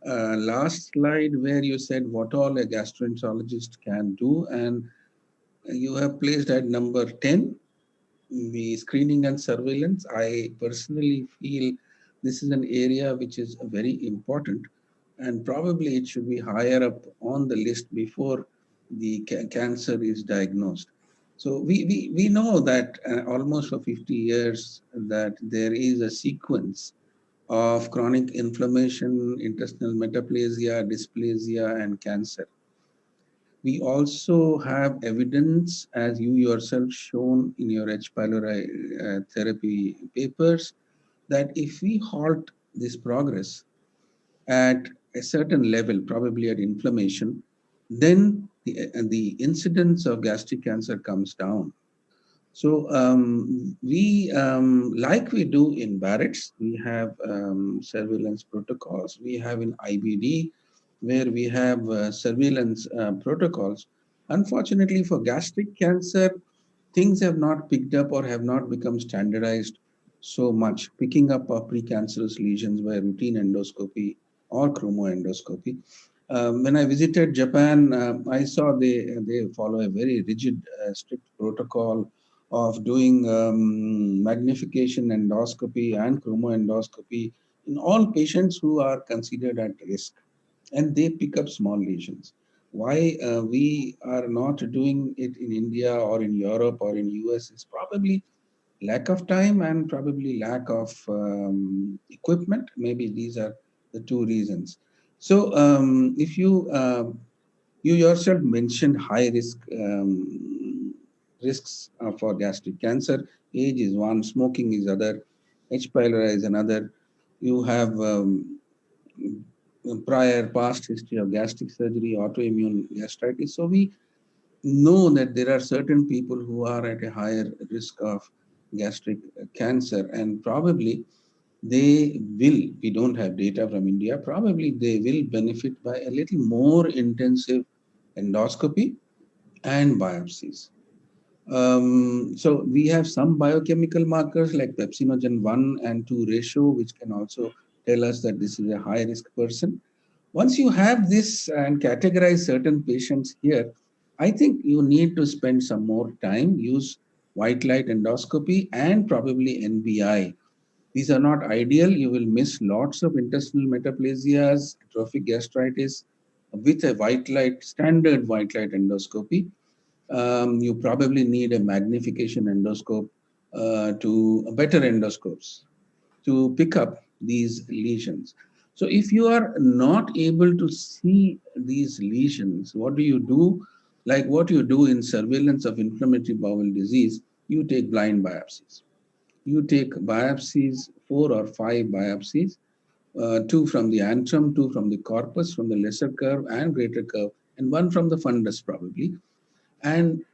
last slide where you said what all a gastroenterologist can do, and you have placed at number 10. The screening and surveillance. I personally feel this is an area which is very important, and probably it should be higher up on the list before the cancer is diagnosed. So we know that almost for 50 years that there is a sequence of chronic inflammation, intestinal metaplasia, dysplasia, and cancer. We also have evidence, as you yourself shown in your H. pylori therapy papers, that if we halt this progress at a certain level, probably at inflammation, then the incidence of gastric cancer comes down. So like we do in Barrett's, we have surveillance protocols. We have in IBD, where we have surveillance protocols. Unfortunately, for gastric cancer, things have not picked up or have not become standardized so much, picking up of precancerous lesions by routine endoscopy or chromoendoscopy. When I visited Japan, I saw they follow a very rigid, strict protocol of doing magnification endoscopy and chromoendoscopy in all patients who are considered at risk, and they pick up small lesions. Why we are not doing it in India or in Europe or in US is probably lack of time and probably lack of equipment. Maybe these are the two reasons. So if you yourself mentioned high risk risks for gastric cancer. Age is one, smoking is other, H. pylori is another. You have prior past history of gastric surgery, autoimmune gastritis. So we know that there are certain people who are at a higher risk of gastric cancer, and probably they will, we don't have data from India, probably they will benefit by a little more intensive endoscopy and biopsies. So we have some biochemical markers like pepsinogen 1 and 2 ratio, which can also tell us that this is a high risk person. Once you have this and categorize certain patients here, I think you need to spend some more time, use white light endoscopy, and probably NBI. These are not ideal. You will miss lots of intestinal metaplasias, atrophic gastritis with a white light, standard white light endoscopy. You probably need a magnification endoscope to better endoscopes to pick up these lesions. So if you are not able to see these lesions, what do you do? Like what you do in surveillance of inflammatory bowel disease, you take blind biopsies. You take biopsies, 4 or 5 biopsies, two from the antrum, two from the corpus, from the lesser curve and greater curve, and one from the fundus probably, and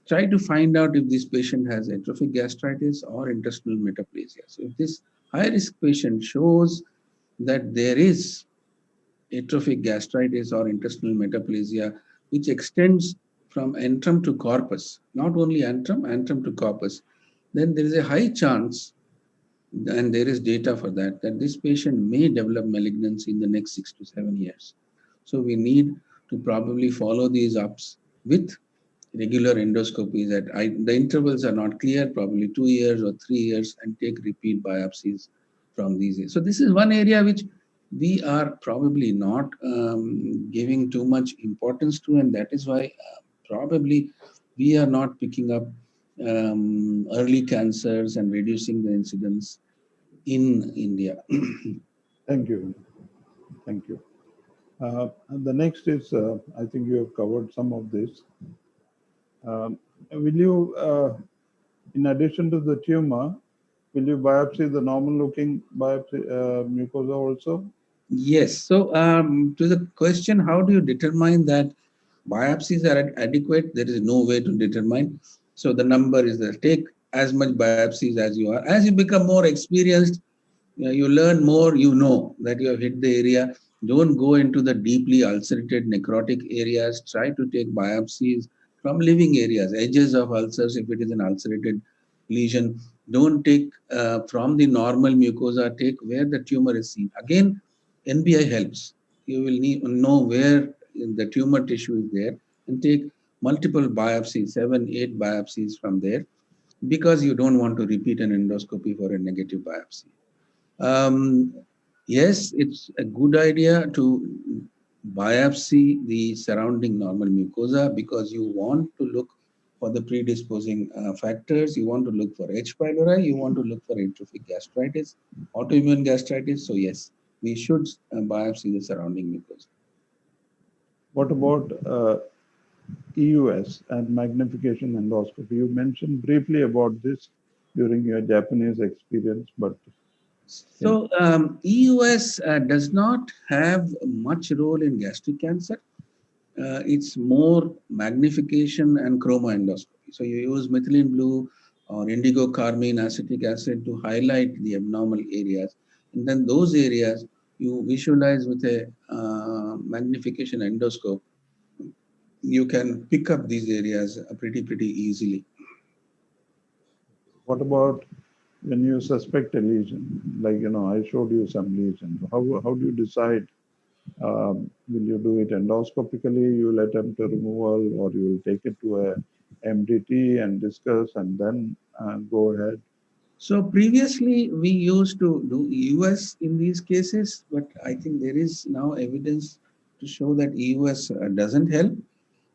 try to find out if this patient has atrophic gastritis or intestinal metaplasia. So if this high risk patient shows that there is atrophic gastritis or intestinal metaplasia, which extends from antrum to corpus, not only antrum, antrum to corpus, then there is a high chance, and there is data for that, that this patient may develop malignancy in the next 6 to 7 years. So we need to probably follow these ups with regular endoscopies the intervals are not clear, probably 2 years or 3 years, and take repeat biopsies from these. So this is one area which we are probably not giving too much importance to, and that is why probably we are not picking up early cancers and reducing the incidence in India. Thank you. Thank you. And the next is, I think you have covered some of this. Will you, in addition to the tumor, will you biopsy the normal looking biopsy mucosa also? Yes. So to the question, how do you determine that biopsies are adequate? There is no way to determine. So the number is there. Take as much biopsies as you are. As you become more experienced, you learn more, you know that you have hit the area. Don't go into the deeply ulcerated necrotic areas. Try to take biopsies from living areas, edges of ulcers if it is an ulcerated lesion. Don't take from the normal mucosa, take where the tumor is seen. Again, NBI helps. You will need know where the tumor tissue is there and take multiple biopsies, 7, 8 biopsies from there, because you don't want to repeat an endoscopy for a negative biopsy. Yes, it's a good idea to biopsy the surrounding normal mucosa because you want to look for the predisposing factors. You want to look for H. pylori. You want to look for atrophic gastritis, autoimmune gastritis. So yes, we should biopsy the surrounding mucosa. What about EUS and magnification endoscopy? You mentioned briefly about this during your Japanese experience, but so EUS does not have much role in gastric cancer. It's more magnification and chroma endoscopy. So you use methylene blue or indigo carmine acetic acid to highlight the abnormal areas. And then those areas you visualize with a magnification endoscope. You can pick up these areas pretty easily. what about when you suspect a lesion? Like, I showed you some lesions. How do you decide? Will you do it endoscopically? You will attempt a removal, or you will take it to a MDT and discuss, and then go ahead. So previously we used to do EUS in these cases, but I think there is now evidence to show that EUS doesn't help.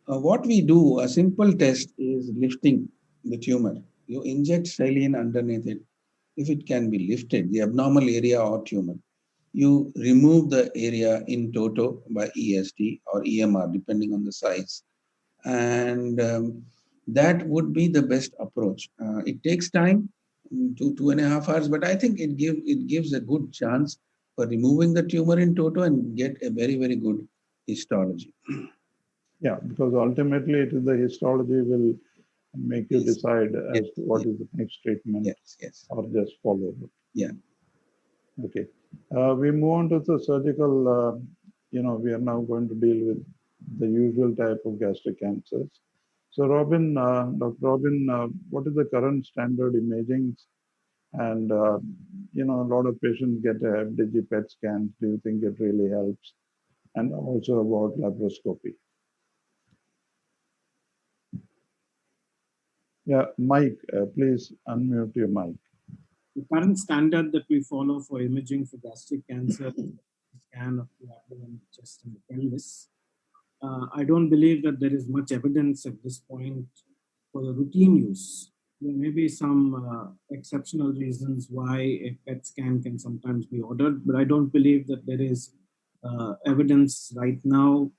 What we do, a simple test is lifting the tumor. You inject saline underneath it. If it can be lifted, the abnormal area or tumor, you remove the area in toto by ESD or EMR, depending on the size. And that would be the best approach. It takes time, 2.5 hours, but I think it gives a good chance for removing the tumor in toto and get a very good histology. Yeah, because ultimately it is the histology will make you decide as to what is the next treatment or just follow. Yeah. Okay. We move on to the surgical, we are now going to deal with the usual type of gastric cancers. So Robin, Dr. Robin, what is the current standard imaging? And, a lot of patients get a FDG PET scans. Do you think it really helps? And also about laparoscopy. Yeah, Mike, please unmute your mic. The current standard that we follow for imaging for gastric cancer is a scan of the abdomen, chest, and the pelvis. I don't believe that there is much evidence at this point for the routine use. There may be some exceptional reasons why a PET scan can sometimes be ordered, but I don't believe that there is evidence right now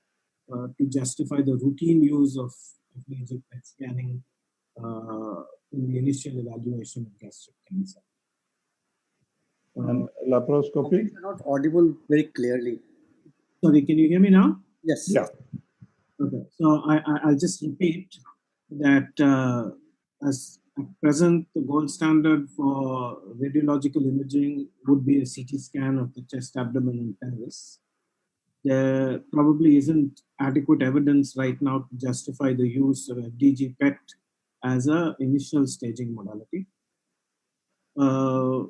to justify the routine use of nasal PET scanning in the initial evaluation of gastric cancer. And laparoscopy? You're not audible very clearly. Sorry, can you hear me now? Yes. Yeah. Okay, so I'll just repeat that as at present, the gold standard for radiological imaging would be a CT scan of the chest, abdomen, and pelvis. There probably isn't adequate evidence right now to justify the use of FDG PET as an initial staging modality. The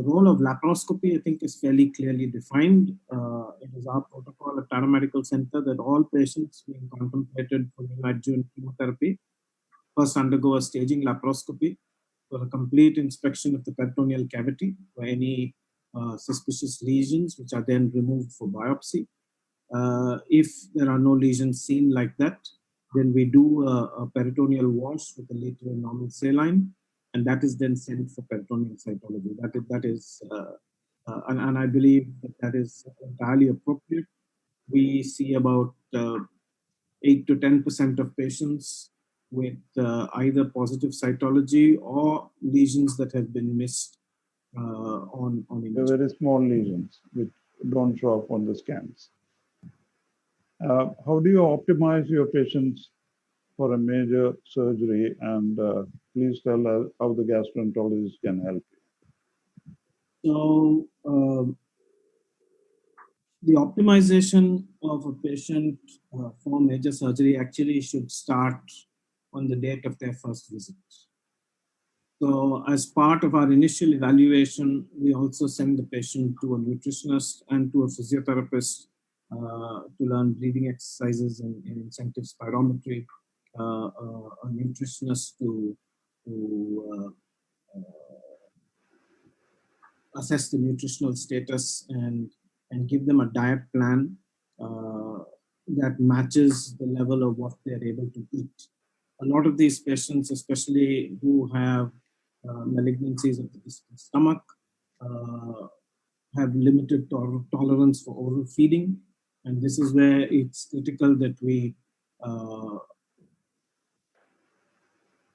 role of laparoscopy, I think, is fairly clearly defined. It is our protocol at Tara Medical Center that all patients being contemplated for neoadjuvant chemotherapy first undergo a staging laparoscopy for a complete inspection of the peritoneal cavity for any suspicious lesions, which are then removed for biopsy. If there are no lesions seen like that, then we do a peritoneal wash with a liter of normal saline, and that is then sent for peritoneal cytology. And I believe that is entirely appropriate. We see about 8 to 10% of patients with either positive cytology or lesions that have been missed on They're imaging. very small lesions which don't show up on the scans. How do you optimize your patients for a major surgery? And please tell us how the gastroenterologist can help you. So the optimization of a patient for major surgery actually should start on the date of their first visit. So as part of our initial evaluation, we also send the patient to a nutritionist and to a physiotherapist to learn breathing exercises and incentive spirometry, a nutritionist to assess the nutritional status and give them a diet plan that matches the level of what they're able to eat. A lot of these patients, especially who have malignancies of the stomach, have limited tolerance for oral feeding. And this is where it's critical that we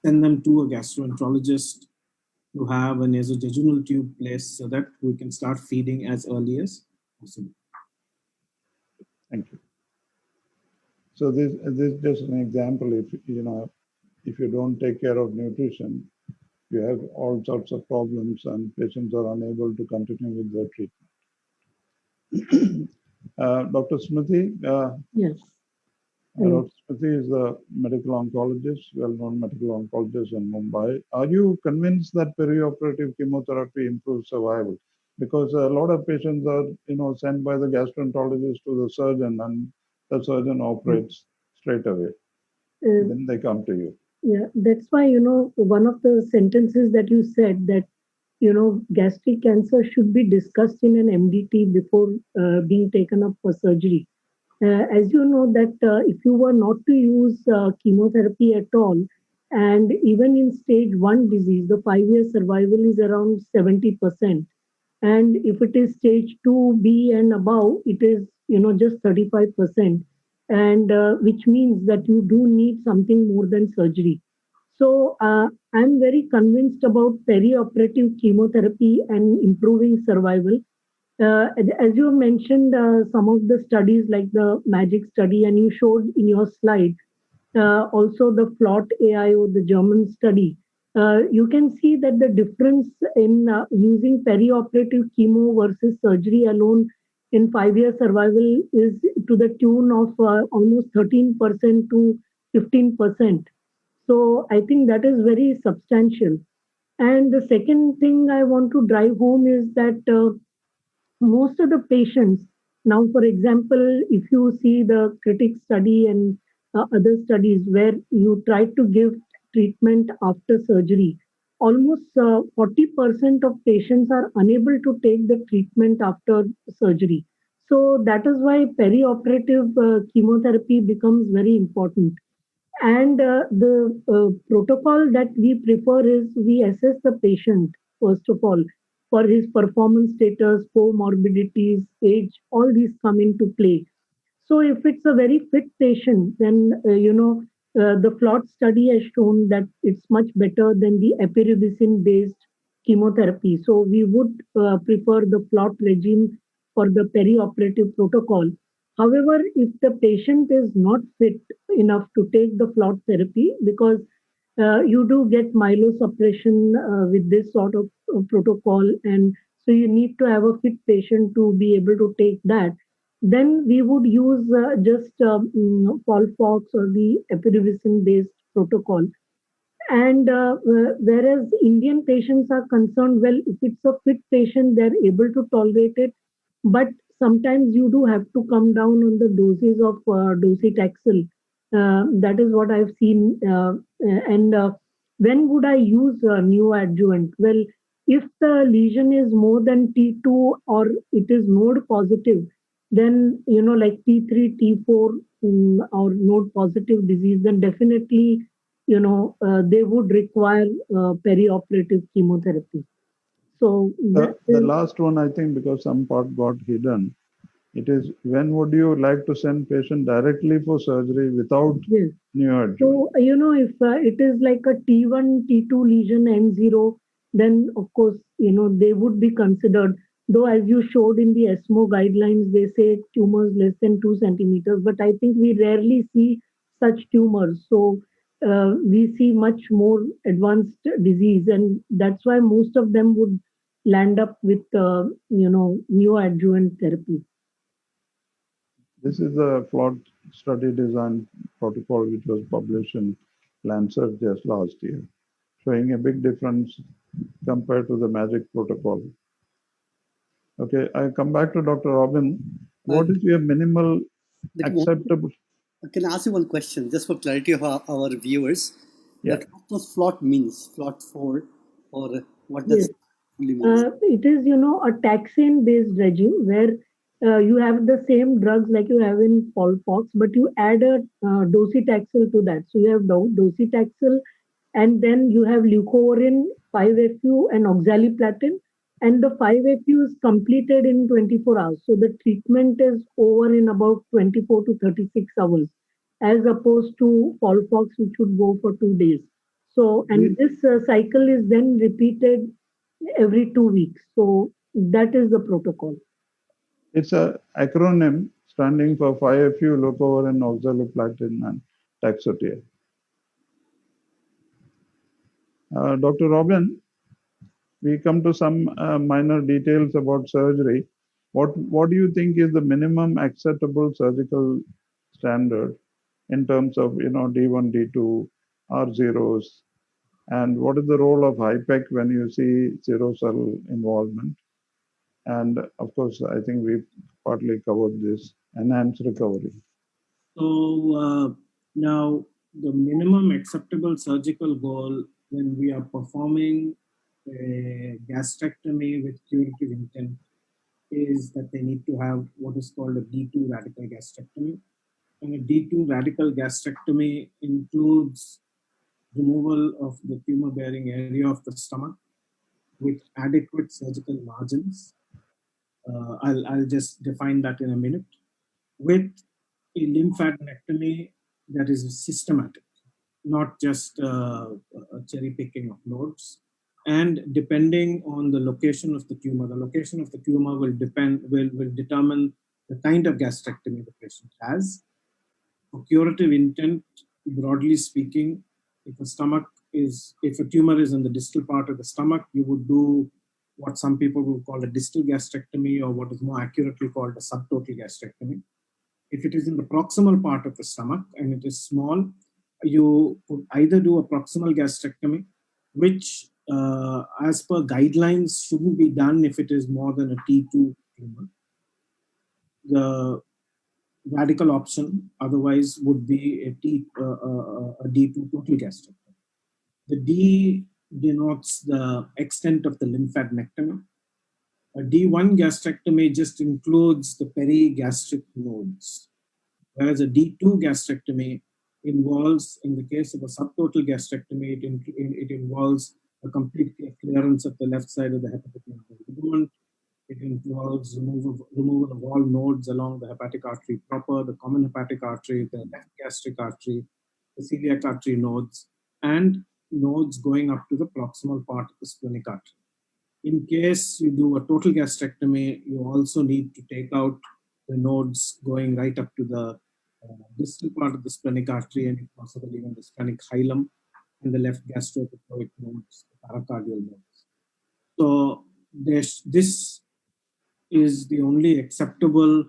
send them to a gastroenterologist to have a nasojejunal tube placed so that we can start feeding as early as possible. Thank you. So this is just an example. If you don't take care of nutrition, you have all sorts of problems and patients are unable to continue with their treatment. Dr. Smriti? Yes. Dr. Smriti is a medical oncologist, well-known medical oncologist in Mumbai. Are you convinced that perioperative chemotherapy improves survival? Because a lot of patients are, sent by the gastroenterologist to the surgeon, and the surgeon operates straight away. Then they come to you. Yeah, that's why, one of the sentences that you said that, gastric cancer should be discussed in an MDT before being taken up for surgery. As you know that if you were not to use chemotherapy at all, and even in stage 1 disease, the 5-year survival is around 70%. And if it is stage 2B and above, it is, just 35%. And which means that you do need something more than surgery. So I'm very convinced about perioperative chemotherapy and improving survival. As you mentioned, some of the studies like the MAGIC study, and you showed in your slide, also the FLOT AIO, the German study, you can see that the difference in using perioperative chemo versus surgery alone in 5-year survival is to the tune of almost 13% to 15%. So I think that is very substantial. And the second thing I want to drive home is that most of the patients now, for example, if you see the critic study and other studies where you try to give treatment after surgery, almost 40% of patients are unable to take the treatment after surgery. So that is why perioperative chemotherapy becomes very important. And the protocol that we prefer is we assess the patient, first of all, for his performance status, comorbidities, age, all these come into play. So if it's a very fit patient, then the FLOT study has shown that it's much better than the epirubicin-based chemotherapy. So we would prefer the FLOT regime for the perioperative protocol. However, if the patient is not fit enough to take the FLOT therapy, because you do get myelosuppression with this sort of protocol, and so you need to have a fit patient to be able to take that, then we would use just Folfox or the epirubicin based protocol. And whereas Indian patients are concerned, well, if it's a fit patient, they're able to tolerate it. But sometimes you do have to come down on the doses of docetaxel. That is what I've seen. And when would I use neoadjuvant? Well, if the lesion is more than T2 or it is node positive, then, like T3, T4 or node positive disease, then definitely they would require perioperative chemotherapy. So the last one, I think, because some part got hidden, it is when would you like to send patient directly for surgery without neoadjuvant? So, if it is like a T1, T2 lesion N0, then of course, they would be considered. Though, as you showed in the ESMO guidelines, they say tumors less than 2 centimeters, but I think we rarely see such tumors. So, we see much more advanced disease, and that's why most of them would land up with, neoadjuvant therapy. This is a FLOT study design protocol which was published in Lancet just last year, showing a big difference compared to the MAGIC protocol. Okay, I come back to Dr. Robin. What is your minimal acceptable? Can I ask you one question, just for clarity of our viewers? Yeah. What does FLOT means? FLOT 4, or what does it really mean? It is, a taxane-based regime where you have the same drugs like you have in Folfox, but you add a docetaxel to that. So you have docetaxel, and then you have leucovorin, 5-FU, and oxaliplatin, and the 5-FU is completed in 24 hours. So the treatment is over in about 24 to 36 hours, as opposed to Folfox, which would go for 2 days. So, and this cycle is then repeated every 2 weeks. So that is the protocol. It's an acronym standing for 5-FU, leucovorin, oxaliplatin, and taxotere. Dr. Robin, we come to some minor details about surgery. What do you think is the minimum acceptable surgical standard in terms of D1, D2, R0s, and what is the role of HIPEC when you see serocell involvement? And of course, I think we partly covered this enhanced recovery. So now the minimum acceptable surgical goal when we are performing a gastrectomy with curative intent is that they need to have what is called a D2 radical gastrectomy. And a D2 radical gastrectomy includes removal of the tumor-bearing area of the stomach with adequate surgical margins. I'll just define that in a minute. With a lymphadenectomy that is systematic, not just a cherry picking of nodes. And depending on the location of the tumor will determine the kind of gastrectomy the patient has. For curative intent, broadly speaking, if a tumor is in the distal part of the stomach, you would do what some people will call a distal gastrectomy, or what is more accurately called a subtotal gastrectomy. If it is in the proximal part of the stomach and it is small, you could either do a proximal gastrectomy, which as per guidelines shouldn't be done if it is more than a T2 tumor. radical option otherwise would be a D2 total gastrectomy. The D denotes the extent of the lymphadenectomy. A D1 gastrectomy just includes the perigastric nodes, whereas a D2 gastrectomy involves, in the case of a subtotal gastrectomy, it involves a complete clearance of the left side of the hepatic ligament. It involves removal of all nodes along the hepatic artery proper, the common hepatic artery, the left gastric artery, the celiac artery nodes, and nodes going up to the proximal part of the splenic artery. In case you do a total gastrectomy, you also need to take out the nodes going right up to the distal part of the splenic artery and, if possible, even the splenic hilum and the left gastroepithelial nodes, the paracardial nodes. So this is the only acceptable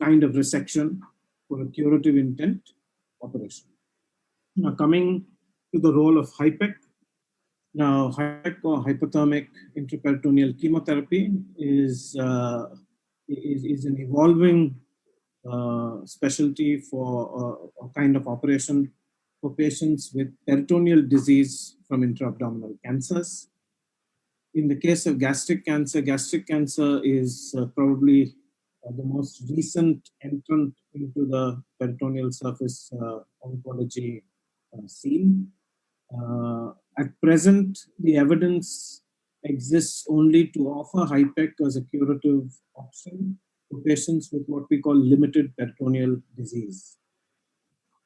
kind of resection for a curative intent operation. Now, coming to the role of HIPEC. Now, HIPEC or hypothermic intraperitoneal chemotherapy is an evolving specialty for a kind of operation for patients with peritoneal disease from intra-abdominal cancers. In the case of gastric cancer is probably the most recent entrant into the peritoneal surface oncology scene. At present, the evidence exists only to offer HIPEC as a curative option for patients with what we call limited peritoneal disease.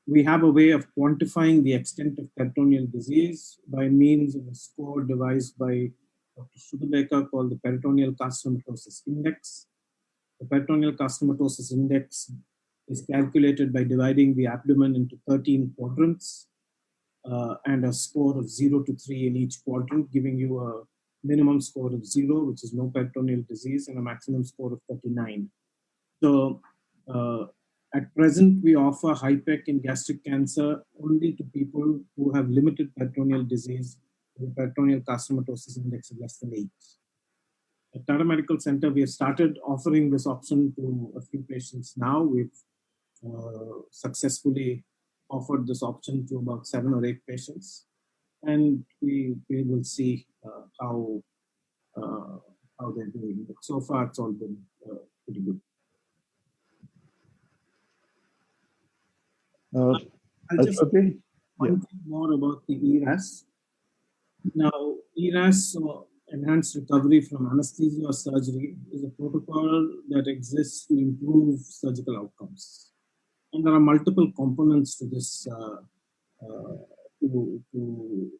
We have a way of quantifying the extent of peritoneal disease by means of a score devised by Dr. Studebaker called the peritoneal carcinomatosis index. The peritoneal carcinomatosis index is calculated by dividing the abdomen into 13 quadrants and a score of 0 to 3 in each quadrant, giving you a minimum score of 0, which is no peritoneal disease, and a maximum score of 39. So at present, we offer HIPEC in gastric cancer only to people who have limited peritoneal disease with a peritoneal carcinomatosis index of less than 8. At Tata Medical Center, we have started offering this option to a few patients now. We've successfully offered this option to about 7 or 8 patients, and we will see how they're doing. But so far, it's all been pretty good. I'll just say one thing more about the ERAS. Now, ERAS, Enhanced Recovery from Anesthesia or Surgery, is a protocol that exists to improve surgical outcomes. And there are multiple components to this, to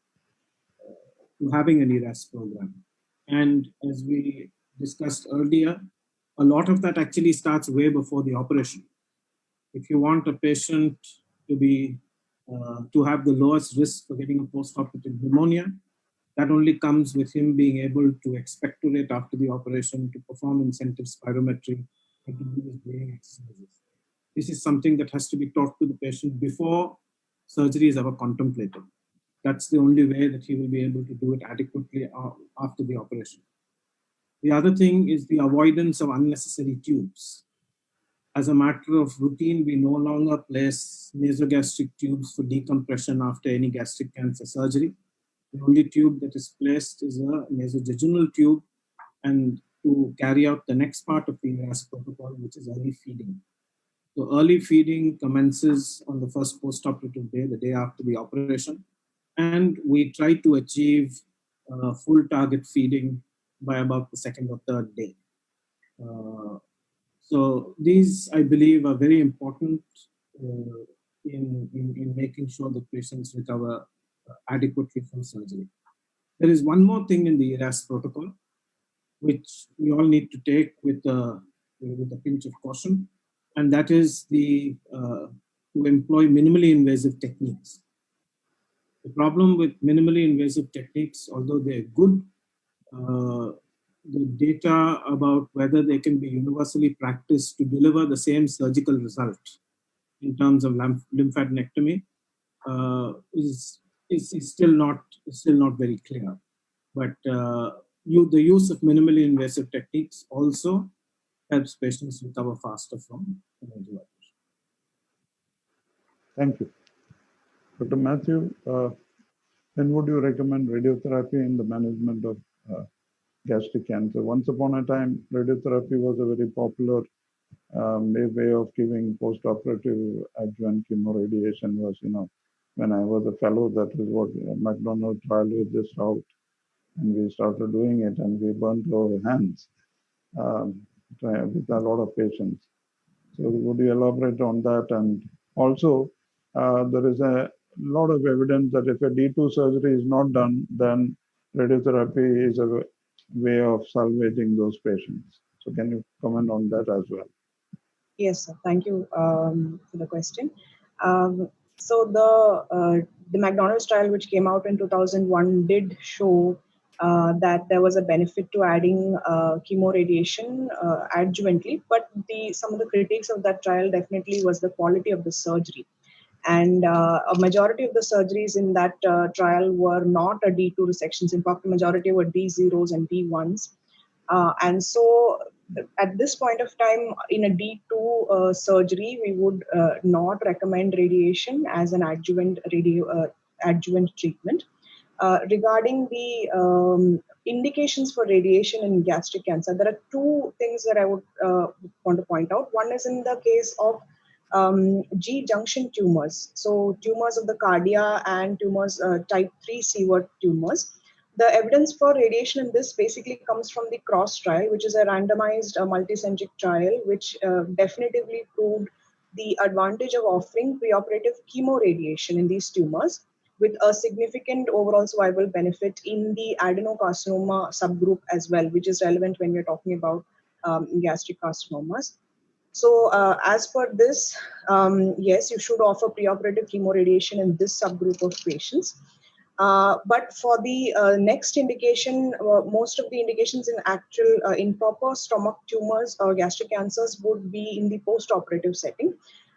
having an ERAS program. And as we discussed earlier, a lot of that actually starts way before the operation. If you want a patient to be to have the lowest risk for getting a post-operative pneumonia, that only comes with him being able to expectorate after the operation, to perform incentive spirometry, and to do his breathing exercises. This is something that has to be taught to the patient before surgery is ever contemplated. That's the only way that he will be able to do it adequately after the operation. The other thing is the avoidance of unnecessary tubes. As a matter of routine, we no longer place nasogastric tubes for decompression after any gastric cancer surgery. The only tube that is placed is a nasojejunal tube, and to carry out the next part of the ERAS protocol, which is early feeding. So early feeding commences on the first post-operative day, the day after the operation, and we try to achieve full target feeding by about the second or third day. So these, I believe, are very important in making sure that patients recover adequately from surgery. There is one more thing in the ERAS protocol, which we all need to take with a pinch of caution, and that is to employ minimally invasive techniques. The problem with minimally invasive techniques, although they're good, the data about whether they can be universally practiced to deliver the same surgical result in terms of lymphadenectomy is still not very clear. But the use of minimally invasive techniques also helps patients recover faster from immunoglobulin. Thank you. Dr. Matthew, when would you recommend radiotherapy in the management of gastric cancer? Once upon a time, radiotherapy was a very popular way of giving post-operative adjuvant chemoradiation was, when I was a fellow, that is what McDonald trial was just out. And we started doing it and we burnt our hands with a lot of patients. So would you elaborate on that? And also, there is a lot of evidence that if a D2 surgery is not done, then radiotherapy is a way of salvaging those patients. So can you comment on that as well? Yes, sir. Thank you for the question. So the McDonald's trial, which came out in 2001, did show that there was a benefit to adding chemoradiation adjuvantly, but some of the critiques of that trial definitely was the quality of the surgery. And a majority of the surgeries in that trial were not a D2 resections. In fact, the majority were D0s and D1s. And so at this point of time, in a D2 surgery, we would not recommend radiation as an adjuvant treatment. Regarding the indications for radiation in gastric cancer, there are two things that I would want to point out. One is in the case of G-junction tumors, so tumors of the cardia and tumors type 3 Sievert tumors. The evidence for radiation in this basically comes from the CROSS trial, which is a randomized multicentric trial, which definitively proved the advantage of offering preoperative chemoradiation in these tumors with a significant overall survival benefit in the adenocarcinoma subgroup as well, which is relevant when we're talking about gastric carcinomas. So as per this, yes, you should offer preoperative chemoradiation in this subgroup of patients. But for the next indication, most of the indications in proper stomach tumors or gastric cancers would be in the post-operative setting.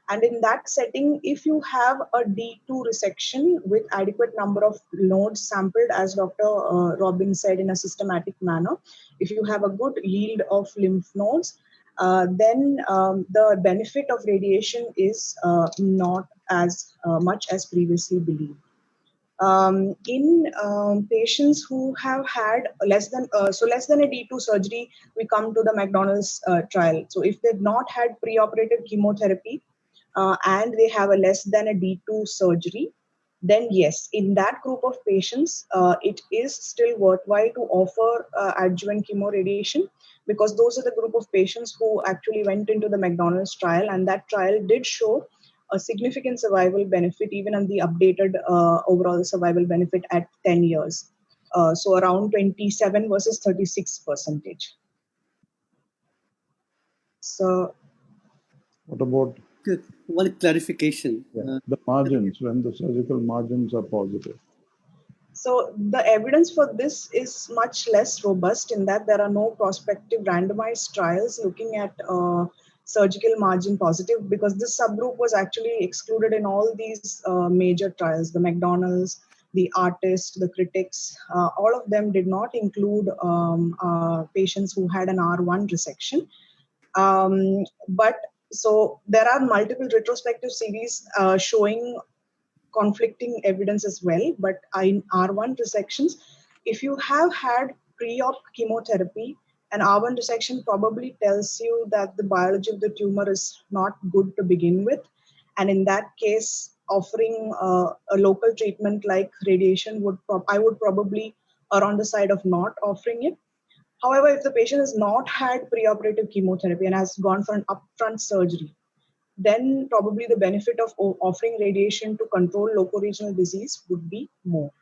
And in that setting, if you have a D2 resection with adequate number of nodes sampled, as Dr. Robin said, in a systematic manner, if you have a good yield of lymph nodes, then the benefit of radiation is not as much as previously believed. In patients who have had less than a D2 surgery, we come to the McDonald's trial. So if they've not had preoperative chemotherapy and they have a less than a D2 surgery, then yes, in that group of patients, it is still worthwhile to offer adjuvant chemoradiation, because those are the group of patients who actually went into the McDonald's trial, and that trial did show a significant survival benefit, even on the updated overall survival benefit at 10 years. So around 27 versus 36%. So What about one clarification? the margins, when the surgical margins are positive? So the evidence for this is much less robust in that there are no prospective randomized trials looking at surgical margin positive, because this subgroup was actually excluded in all these major trials, the McDonald's, the ARTIST, the critics, all of them did not include patients who had an R1 resection. But so there are multiple retrospective series showing conflicting evidence as well. But in R1 resections, if you have had pre-op chemotherapy, an R1 resection probably tells you that the biology of the tumor is not good to begin with. And in that case, offering a local treatment like radiation I would probably err on the side of not offering it. However, if the patient has not had preoperative chemotherapy and has gone for an upfront surgery, then probably the benefit of offering radiation to control locoregional disease would be more.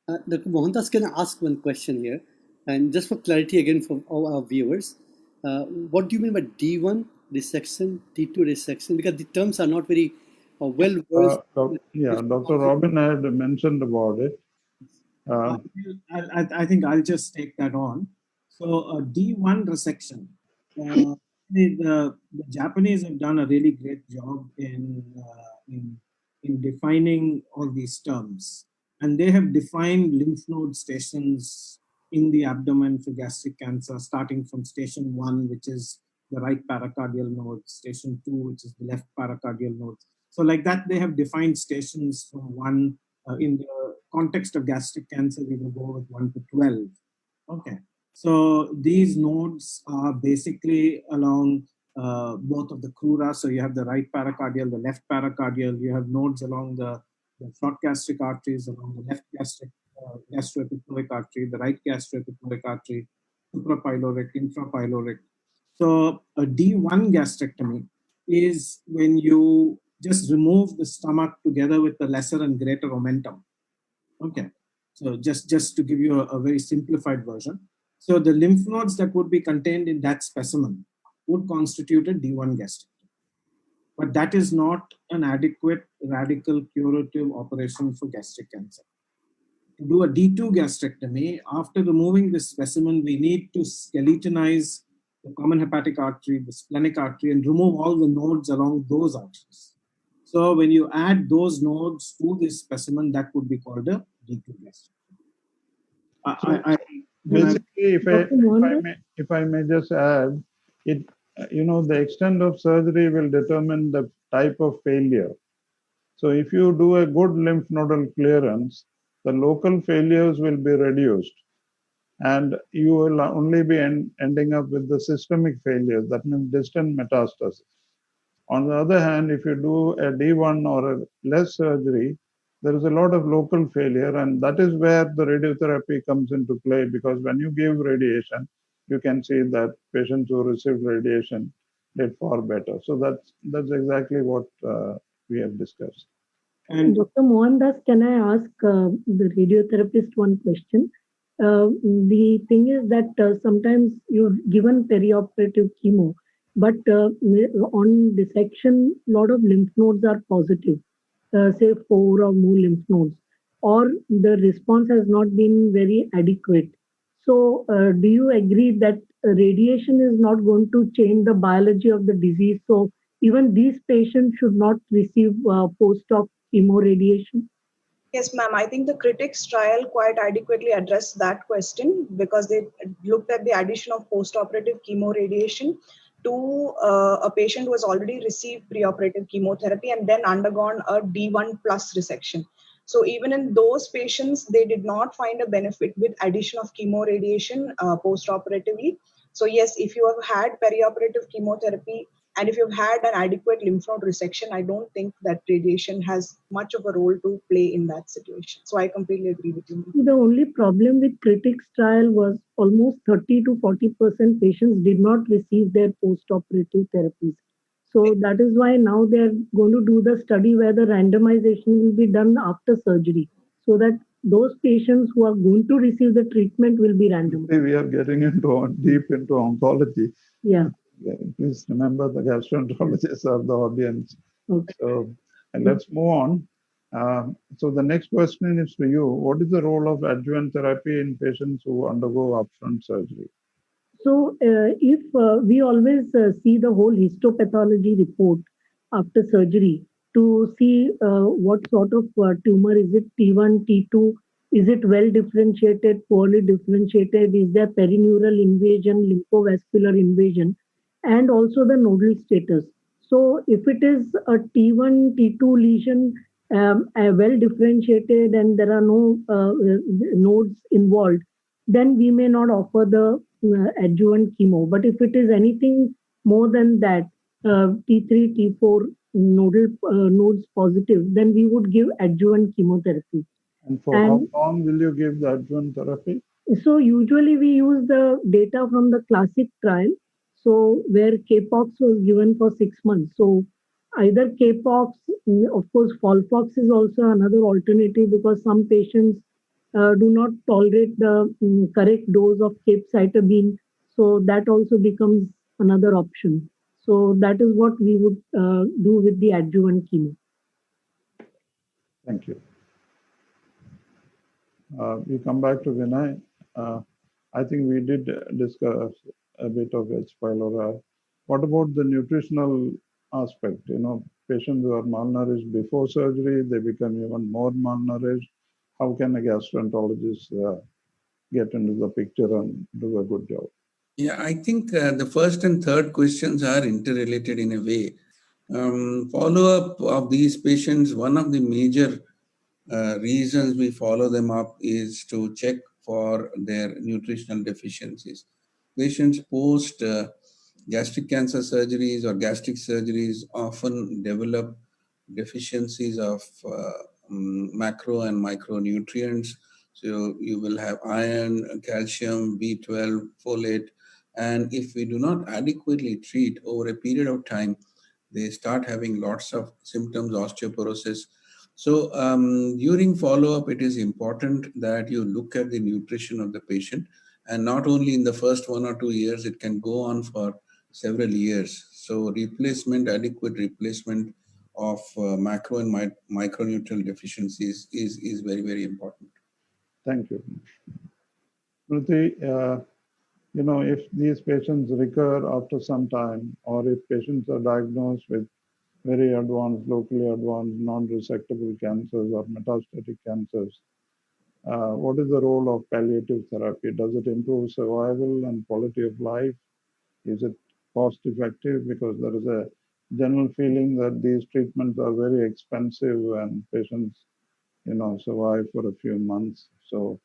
Dr. Mohandas, can I ask one question here? And just for clarity again for all our viewers, what do you mean by D1 resection, D2 resection? Because the terms are not very well versed. Dr. Robin had mentioned about it. I think I'll just take that on. So a D1 resection. The Japanese have done a really great job in defining all these terms, and they have defined lymph node stations in the abdomen for gastric cancer, starting from station 1, which is the right paracardial node, station 2, which is the left paracardial node. So like that, they have defined stations from 1. In the context of gastric cancer, we will go with 1 to 12. Okay. So these nodes are basically along both of the crura. So you have the right paracardial, the left paracardial. You have nodes along the short gastric arteries, along the left gastric gastroepithelic artery, the right gastroepithelic artery, suprapyloric, infrapyloric. So a D1 gastrectomy is when you just remove the stomach together with the lesser and greater omentum. Okay. So just to give you a very simplified version. So the lymph nodes that would be contained in that specimen would constitute a D1 gastrectomy. But that is not an adequate radical curative operation for gastric cancer. To do a D2 gastrectomy, after removing this specimen, we need to skeletonize the common hepatic artery, the splenic artery, and remove all the nodes along those arteries. So when you add those nodes to this specimen, that would be called a D2 gastrectomy. Basically, if I may just add, it the extent of surgery will determine the type of failure. So if you do a good lymph nodal clearance, the local failures will be reduced, and you will only be ending up with the systemic failures, that means distant metastasis. On the other hand, if you do a D1 or a less surgery, there is a lot of local failure, and that is where the radiotherapy comes into play, because when you give radiation, you can see that patients who received radiation did far better. So that's exactly what we have discussed. And Dr. Mohandas, can I ask the radiotherapist one question? The thing is that sometimes you're given perioperative chemo, but on dissection, a lot of lymph nodes are positive, say 4 or more lymph nodes, or the response has not been very adequate. So, do you agree that radiation is not going to change the biology of the disease? So, even these patients should not receive post-op chemoradiation? Yes, ma'am. I think the critics trial quite adequately addressed that question, because they looked at the addition of post-operative chemoradiation to a patient who has already received preoperative chemotherapy and then undergone a D1 plus resection. So even in those patients, they did not find a benefit with addition of chemoradiation post-operatively. So yes, if you have had perioperative chemotherapy and if you've had an adequate lymph node resection, I don't think that radiation has much of a role to play in that situation. So I completely agree with you. The only problem with critics trial was almost 30 to 40% patients did not receive their post-operative therapies. So that is why now they're going to do the study where the randomization will be done after surgery, so that those patients who are going to receive the treatment will be randomized. We are getting deep into oncology. Yeah. Please remember the gastroenterologists are the audience. Okay. So let's move on. So the next question is for you. What is the role of adjuvant therapy in patients who undergo upfront surgery? So, if we always see the whole histopathology report after surgery to see what sort of tumor is it, T1, T2, is it well differentiated, poorly differentiated, is there perineural invasion, lymphovascular invasion, and also the nodal status. So, if it is a T1, T2 lesion, well differentiated, and there are no nodes involved, then we may not offer the adjuvant chemo. But if it is anything more than that, T3, T4 nodes positive, then we would give adjuvant chemotherapy. And for how long will you give the adjuvant therapy? So usually we use the data from the classic trial, so where K-pox was given for 6 months. So either K-pox, of course, Folfox is also another alternative, because some patients do not tolerate the correct dose of capecitabine. So that also becomes another option. So that is what we would do with the adjuvant chemo. Thank you. We come back to Vinay. I think we did discuss a bit of H. pylori. What about the nutritional aspect? Patients who are malnourished before surgery, they become even more malnourished. How can a gastroenterologist get into the picture and do a good job. Yeah, I think the first and third questions are interrelated in a way. Follow-up of these patients, one of the major reasons we follow them up is to check for their nutritional deficiencies. Patients post gastric cancer surgeries or gastric surgeries often develop deficiencies of macro and micronutrients. So you will have iron, calcium, B12, folate, and if we do not adequately treat over a period of time, they start having lots of symptoms, osteoporosis. So during follow-up, it is important that you look at the nutrition of the patient, and not only in the first 1 or 2 years, it can go on for several years. So replacement, adequate replacement of macro and micronutrient deficiencies is very, very important. Thank you. Smriti, if these patients recur after some time, or if patients are diagnosed with very advanced, locally advanced, non-resectable cancers or metastatic cancers, what is the role of palliative therapy? Does it improve survival and quality of life? Is it cost effective? Because there is a general feeling that these treatments are very expensive and patients, survive for a few months. So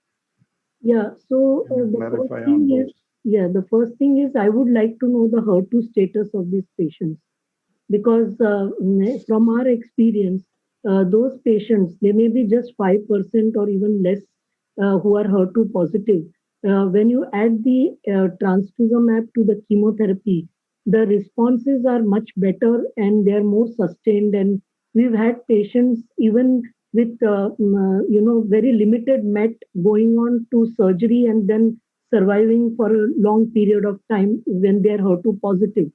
Yeah, so can you the first clarify thing on is, those? the first thing is I would like to know the HER2 status of these patients because from our experience, those patients, they may be just 5% or even less who are HER2 positive. When you add the trastuzumab to the chemotherapy, the responses are much better and they are more sustained. And we've had patients even with very limited met going on to surgery and then surviving for a long period of time when they are HER2 positive.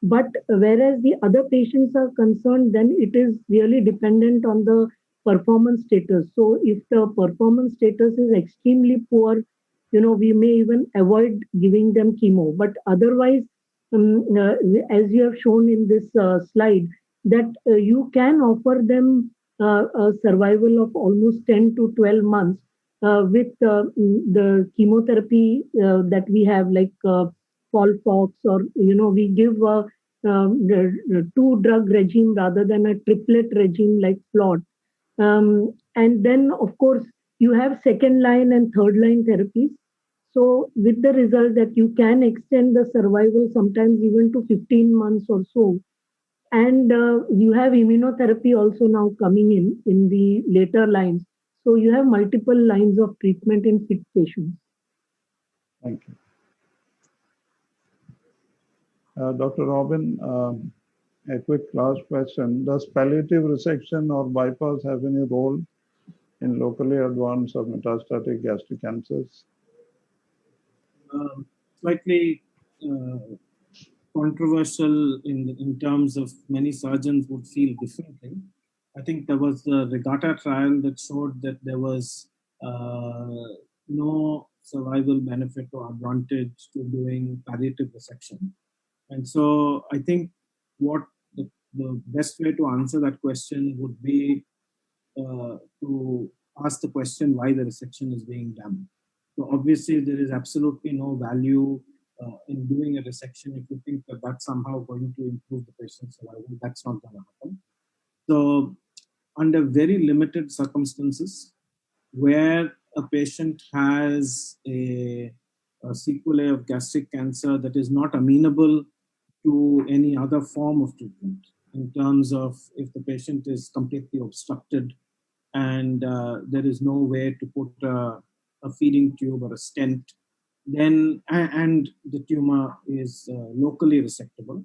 But whereas the other patients are concerned, then it is really dependent on the performance status. So if the performance status is extremely poor, we may even avoid giving them chemo. But otherwise, as you have shown in this slide, that you can offer them a survival of almost 10 to 12 months with the chemotherapy that we have, like Folfox, or we give the two drug regime rather than a triplet regime like FLOT. And then, of course, you have second line and third line therapies. So, with the result that you can extend the survival sometimes even to 15 months or so. And you have immunotherapy also now coming in the later lines. So, you have multiple lines of treatment in fit patients. Thank you. Dr. Robin, a quick last question. Does palliative resection or bypass have any role in locally advanced or metastatic gastric cancers? Slightly controversial in terms of many surgeons would feel differently. I think there was the Regatta trial that showed that there was no survival benefit or advantage to doing palliative resection. And so I think what the best way to answer that question would be to ask the question why the resection is being done. So obviously there is absolutely no value in doing a resection if you think that that's somehow going to improve the patient's survival. That's not going to happen. So under very limited circumstances where a patient has a sequelae of gastric cancer that is not amenable to any other form of treatment, in terms of if the patient is completely obstructed and there is no way to put a feeding tube or a stent, then and the tumor is locally resectable,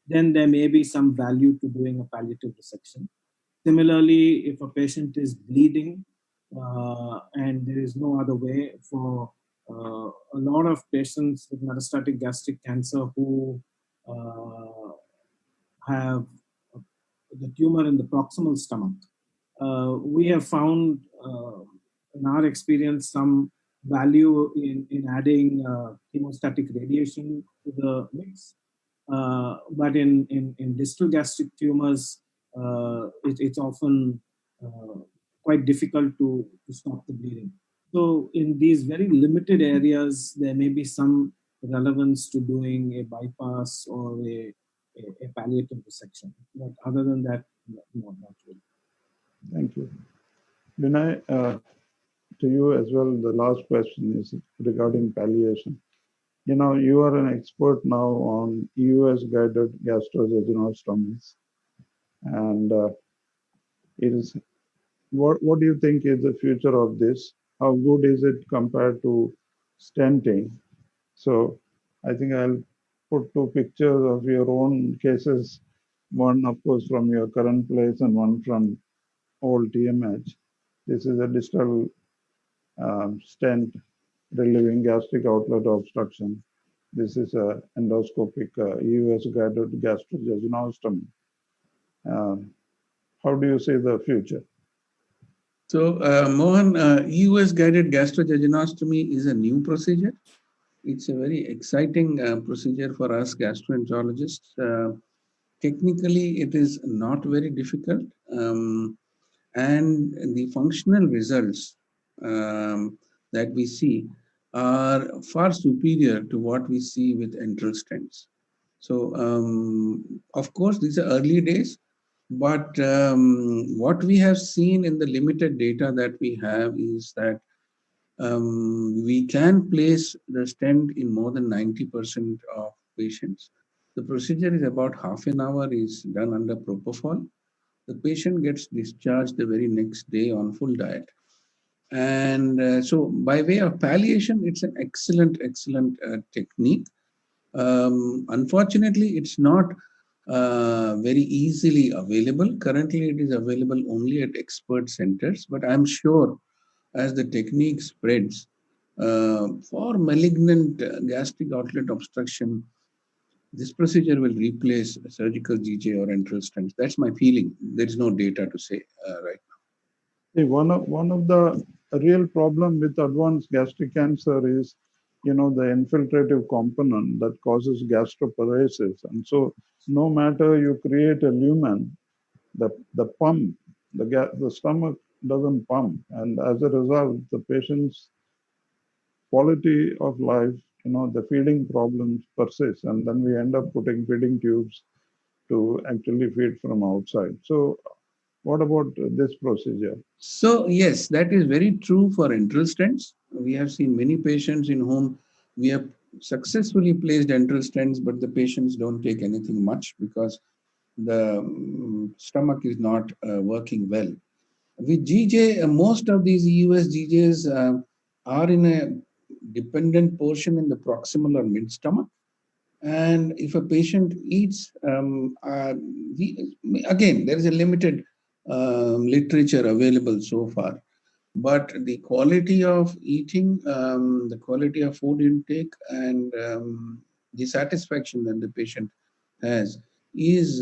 then there may be some value to doing a palliative resection. Similarly, if a patient is bleeding and there is no other way, for a lot of patients with metastatic gastric cancer who have the tumor in the proximal stomach, we have found in our experience some value in adding chemostatic radiation to the mix. But in distal gastric tumors, it's often quite difficult to stop the bleeding. So in these very limited areas, there may be some relevance to doing a bypass or a palliative resection. But other than that, no, not really. Thank you. Vinay, to you as well, the last question is regarding palliation. You know, you are an expert now on EUS guided gastrojejunostomies, and it is what do you think is the future of this? How good is it compared to stenting? So I think I'll put two pictures of your own cases, one of course from your current place and one from old TMH. This is a distal stent relieving gastric outlet obstruction. This is a endoscopic EUS guided gastrojejunostomy. How do you see the future? So, Mohan, EUS guided gastrojejunostomy is a new procedure. It's a very exciting procedure for us gastroenterologists. Technically, it is not very difficult, and the functional results that we see are far superior to what we see with enteral stents. So, of course, these are early days, but what we have seen in the limited data that we have is that we can place the stent in more than 90% of patients. The procedure is about half an hour, is done under propofol. The patient gets discharged the very next day on full diet. And so, by way of palliation, it's an excellent technique. Unfortunately, it's not very easily available. Currently, it is available only at expert centers, but I'm sure as the technique spreads, for malignant gastric outlet obstruction, this procedure will replace surgical GJ or enteral stents. That's my feeling. There is no data to say right now. See, one of the real problem with advanced gastric cancer is, you know, the infiltrative component that causes gastroparesis. And so no matter you create a lumen, the pump, the stomach doesn't pump. And as a result, the patient's quality of life, you know, the feeding problems persist. And then we end up putting feeding tubes to actually feed from outside. So what about this procedure? So, yes, that is very true for enteral stents. We have seen many patients in whom we have successfully placed enteral stents, but the patients don't take anything much because the stomach is not working well. With GJ, most of these EUS GJs are in a dependent portion in the proximal or mid stomach. And if a patient eats, again, there is a limited literature available so far. But the quality of eating, the quality of food intake, and the satisfaction that the patient has is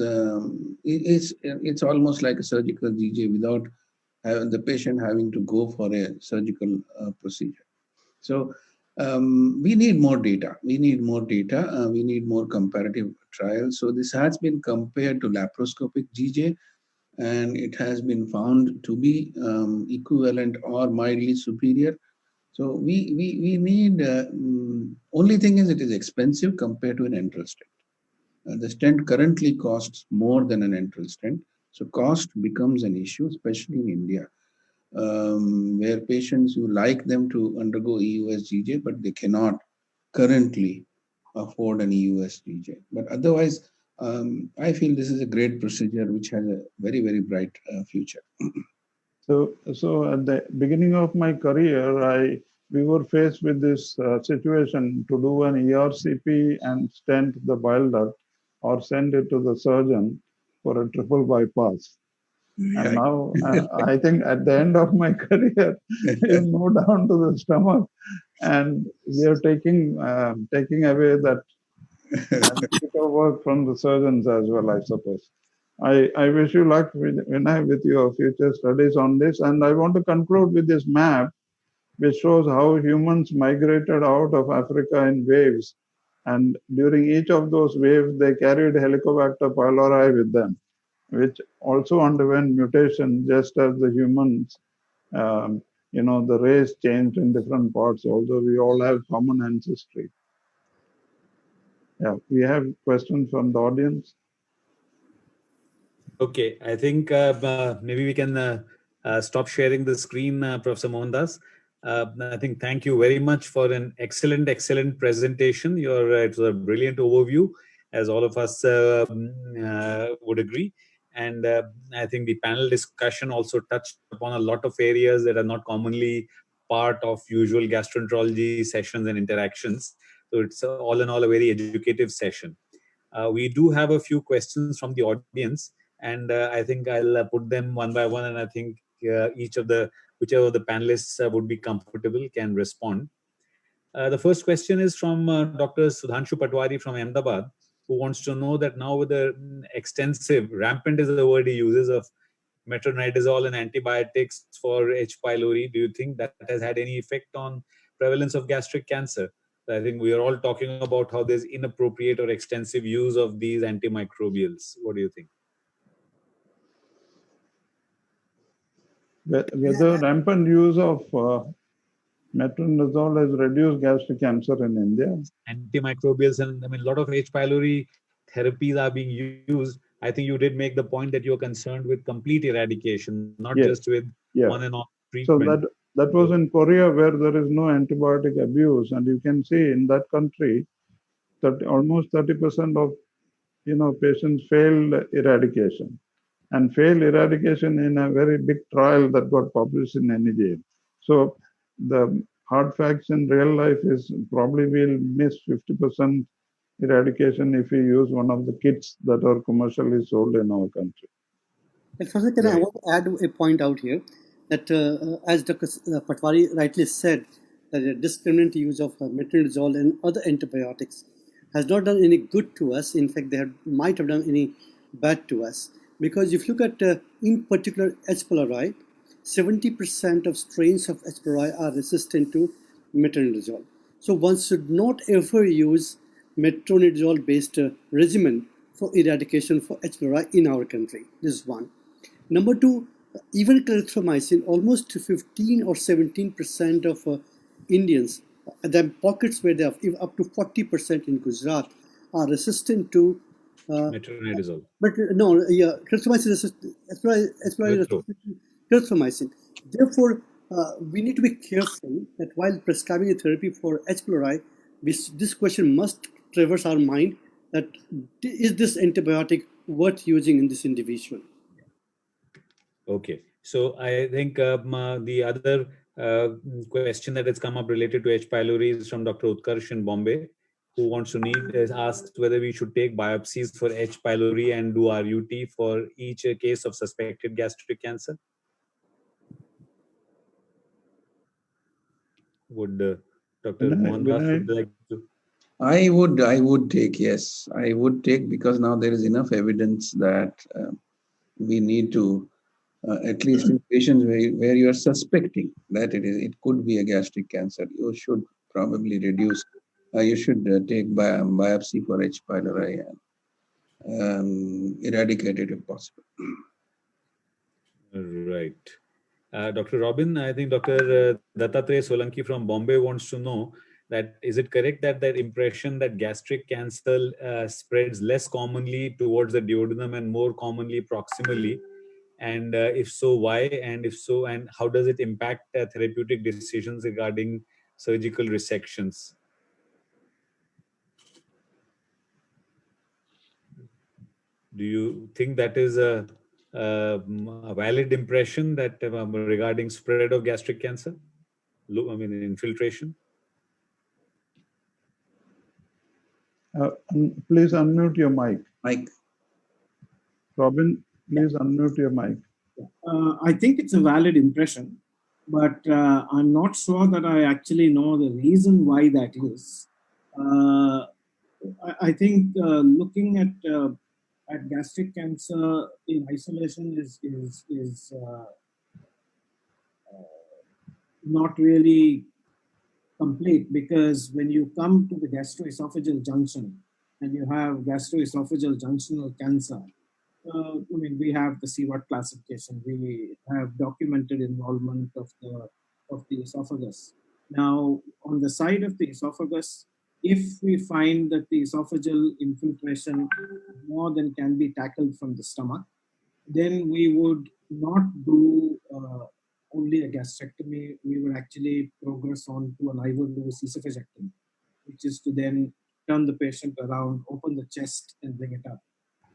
it's almost like a surgical GJ without the patient having to go for a surgical procedure. So we need more data. We need more data. We need more comparative trials. So this has been compared to laparoscopic GJ, and it has been found to be equivalent or mildly superior. So we need, only thing is it is expensive compared to an enteral stent. The stent currently costs more than an enteral stent. So cost becomes an issue, especially in India, where patients, you like them to undergo EUS GJ, but they cannot currently afford an EUS GJ. But otherwise, I feel this is a great procedure which has a very bright future. So at the beginning of my career, we were faced with this situation to do an ERCP and stent the bile duct or send it to the surgeon for a triple bypass. And now I think at the end of my career, you move down to the stomach, and we are taking away that critical work from the surgeons as well, I suppose. I wish you luck with your future studies on this. And I want to conclude with this map, which shows how humans migrated out of Africa in waves. And during each of those waves, they carried Helicobacter pylori with them, which also underwent mutation just as the humans the race changed in different parts, although we all have common ancestry. Yeah, we have questions from the audience. Okay, I think maybe we can stop sharing the screen, Professor Mohandas. I think thank you very much for an excellent presentation. It was a brilliant overview, as all of us would agree. And I think the panel discussion also touched upon a lot of areas that are not commonly part of usual gastroenterology sessions and interactions. So it's all in all a very educative session. We do have a few questions from the audience, and I think I'll put them one by one, and I think whichever of the panelists would be comfortable can respond. The first question is from Dr. Sudhanshu Patwari from Ahmedabad, who wants to know that now with the extensive, rampant is the word he uses, of metronidazole and antibiotics for H. pylori, do you think that has had any effect on prevalence of gastric cancer? I think we are all talking about how there's inappropriate or extensive use of these antimicrobials. What do you think? Whether rampant use of metronidazole has reduced gastric cancer in India? Antimicrobials, and I mean, a lot of H. pylori therapies are being used. I think you did make the point that you're concerned with complete eradication, not Yes. just with Yeah. on and off So treatment. that was in Korea, where there is no antibiotic abuse, and you can see in that country that almost 30% of patients failed eradication, and failed eradication in a very big trial that got published in NEJ. So the hard facts in real life is probably we'll miss 50% eradication if we use one of the kits that are commercially sold in our country. And further, I want to add a point out here that, as Dr. Patwari rightly said, that the discriminant use of metronidazole and other antibiotics has not done any good to us. In fact, might have done any bad to us. Because if you look at, in particular, H. pylori, 70% of strains of H. pylori are resistant to metronidazole. So one should not ever use metronidazole-based regimen for eradication for H. pylori in our country. This is one. Number two, even clarithromycin, almost 15 or 17% of Indians, the pockets where they have up to 40% in Gujarat, are resistant to Metronidazole. But no, yeah, clarithromycin resistant, clarithromycin. Therefore, we need to be careful that while prescribing a therapy for H. pylori, this question must traverse our mind: that is this antibiotic worth using in this individual? Okay, so I think the other question that has come up related to H. pylori is from Dr. Utkarsh in Bombay, who wants to asks whether we should take biopsies for H. pylori and do RUT for each case of suspected gastric cancer. Would Dr. Mohandas would like to? I would take, yes, I would take, because now there is enough evidence that we need to, at least in patients where you are suspecting that it could be a gastric cancer, you should probably reduce, you should take biopsy for H. pylori and eradicate it if possible. Right. Dr. Robin, I think Dr. Dattatreya Solanki from Bombay wants to know that is it correct that that impression that gastric cancer spreads less commonly towards the duodenum and more commonly proximally? And if so, why? And if so, and how does it impact therapeutic decisions regarding surgical resections? Do you think that is a valid impression that regarding spread of gastric cancer? I mean, infiltration? Please unmute your mic. Mike. Robin, please unmute your mic. I think it's a valid impression, but I'm not sure that I actually know the reason why that is. I think looking at gastric cancer in isolation is not really complete, because when you come to the gastroesophageal junction and you have gastroesophageal junctional cancer, I mean, we have the CWAT classification. We have documented involvement of the of the esophagus. Now, on the side of the esophagus, if we find that the esophageal infiltration more than can be tackled from the stomach, then we would not do only a gastrectomy. We would actually progress on to an Ivor-Lewis esophagectomy, which is to then turn the patient around, open the chest, and bring it up.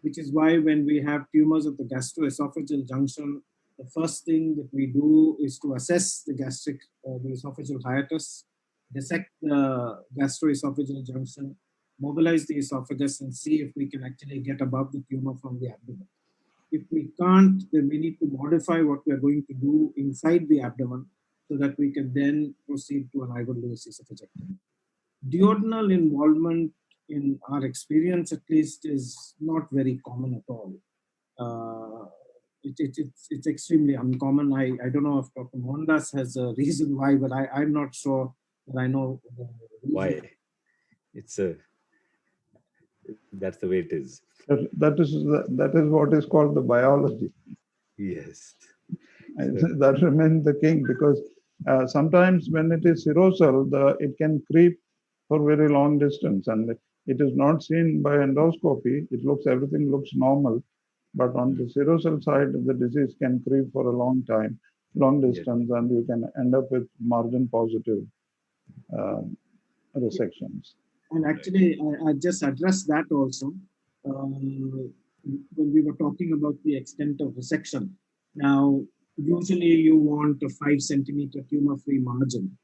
Which is why when we have tumors of the gastroesophageal junction, the first thing that we do is to assess the the esophageal hiatus, dissect the gastroesophageal junction, mobilize the esophagus, and see if we can actually get above the tumor from the abdomen. If we can't, then we need to modify what we're going to do inside the abdomen so that we can then proceed to an Ivor-Lewis esophagectomy. Duodenal involvement, in our experience at least, is not very common at all. It's extremely uncommon. I don't know if Dr. Mohandas has a reason why, but I'm not sure that I know the reason. Why? It's that's the way it is. That is what is called the biology. Yes. That remains the king, because sometimes when it is serosal, it can creep for very long distance, and it is not seen by endoscopy. Everything looks normal, but on the serosal side, the disease can creep for a long time, long distance, and you can end up with margin positive resections. And actually, I just addressed that also when we were talking about the extent of resection. Now, usually you want a 5 centimeter tumor-free margin.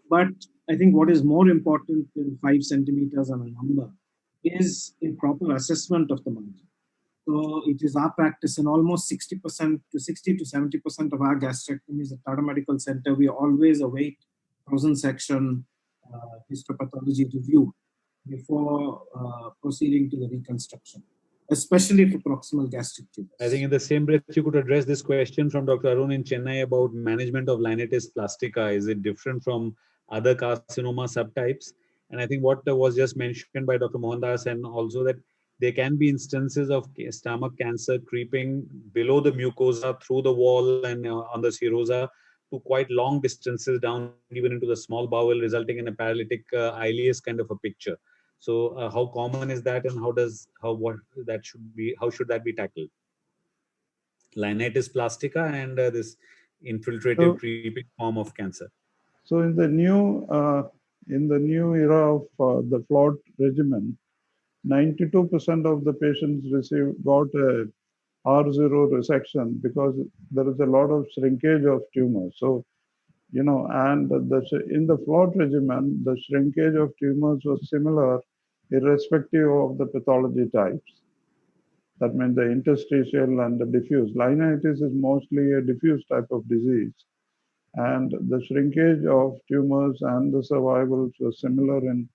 But I think what is more important than 5 centimeters on a number is a proper assessment of the margin. So it is our practice in almost 60% to 60 to 70% of our gastrectomies at Tata Medical Center, we always await 1,000 section histopathology review before proceeding to the reconstruction, especially for proximal gastric tumors. I think in the same breath, you could address this question from Dr. Arun in Chennai about management of linitis plastica. Is it different from other carcinoma subtypes? And I think what was just mentioned by Dr. Mohandas, and also that there can be instances of stomach cancer creeping below the mucosa, through the wall and on the serosa to quite long distances down, even into the small bowel, resulting in a paralytic ileus kind of a picture. So how common is that, and how should that be tackled? Linitis plastica and this infiltrative creeping form of cancer. So in the new era of the FLOT regimen, 92% of the patients got a R0 resection because there is a lot of shrinkage of tumors. So, and in the FLOT regimen, the shrinkage of tumors was similar irrespective of the pathology types. That means the interstitial and the diffuse. Linitis is mostly a diffuse type of disease. And the shrinkage of tumors and the survivals were similar in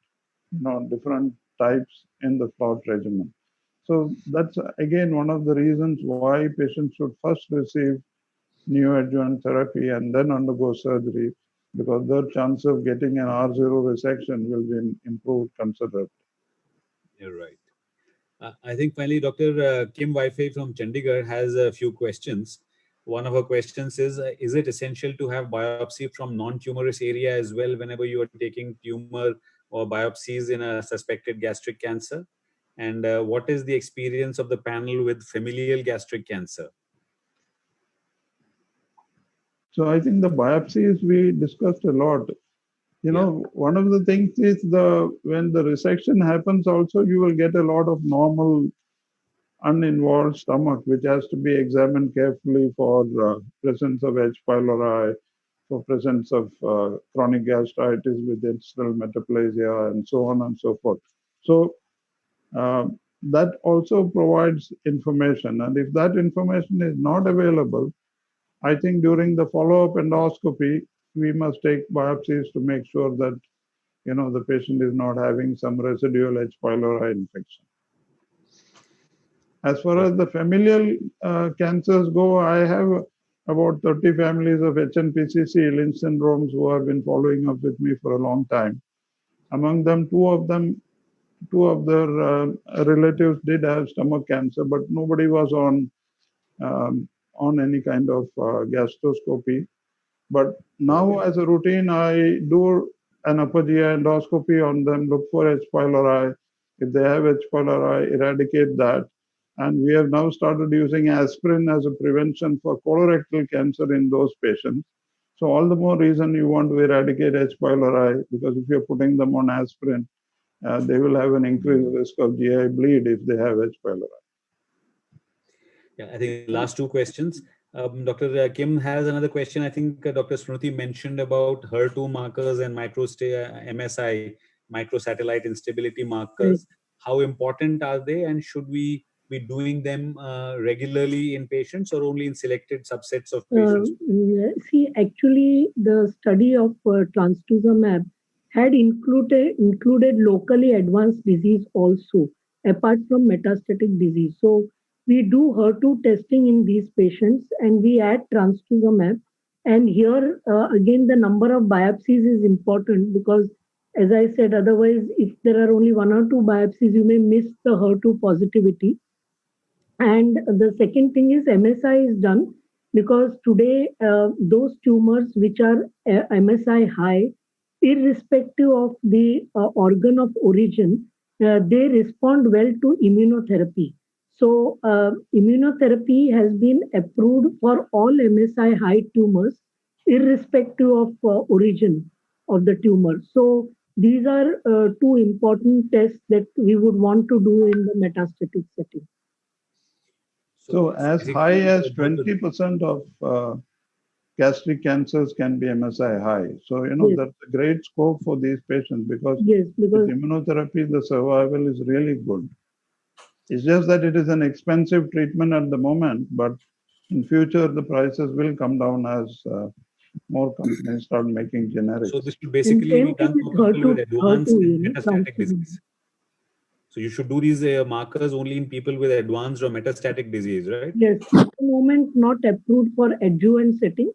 different types in the FLOT regimen. So that's again one of the reasons why patients should first receive neoadjuvant therapy and then undergo surgery, because their chance of getting an R0 resection will be improved considerably. You're right. I think finally Dr. Kim Waifei from Chandigarh has a few questions. One of her questions is it essential to have biopsy from non-tumorous area as well whenever you are taking tumor or biopsies in a suspected gastric cancer? And what is the experience of the panel with familial gastric cancer? So I think the biopsies we discussed a lot. One of the things is when the resection happens also, you will get a lot of normal uninvolved stomach, which has to be examined carefully for presence of H. pylori, for presence of chronic gastritis with intestinal metaplasia, and so on and so forth. So that also provides information. And if that information is not available, I think during the follow-up endoscopy, we must take biopsies to make sure that the patient is not having some residual H. pylori infection. As far as the familial cancers go, I have about 30 families of HNPCC Lynch syndromes who have been following up with me for a long time. Among them, two of their relatives did have stomach cancer, but nobody was on any kind of gastroscopy. But now, as a routine, I do an upper GI endoscopy on them, look for H. pylori. If they have H. pylori, eradicate that. And we have now started using aspirin as a prevention for colorectal cancer in those patients. So all the more reason you want to eradicate H. pylori, because if you're putting them on aspirin, they will have an increased risk of GI bleed if they have H. pylori. Yeah, I think last two questions. Dr. Kim has another question. I think Dr. Smriti mentioned about HER2 markers and MSI, microsatellite instability markers. How important are they, and should we be doing them regularly in patients or only in selected subsets of patients? See, actually, the study of trastuzumab had included locally advanced disease also, apart from metastatic disease. So we do HER2 testing in these patients, and we add trastuzumab. And here again, the number of biopsies is important because, as I said, otherwise, if there are only one or two biopsies, you may miss the HER2 positivity. And the second thing is MSI is done because today those tumors which are MSI high, irrespective of the organ of origin, they respond well to immunotherapy. So immunotherapy has been approved for all MSI high tumors, irrespective of origin of the tumor. So these are two important tests that we would want to do in the metastatic setting. So as high as 20% of gastric cancers can be MSI high. So, Yes. that's a great scope for these patients because Yes, with because immunotherapy, the survival is really good. It's just that it is an expensive treatment at the moment, but in future, the prices will come down as more companies start making generics. So this should basically be done for people with advanced metastatic HER2, disease. So you should do these markers only in people with advanced or metastatic disease, right? Yes, at the moment not approved for adjuvant setting,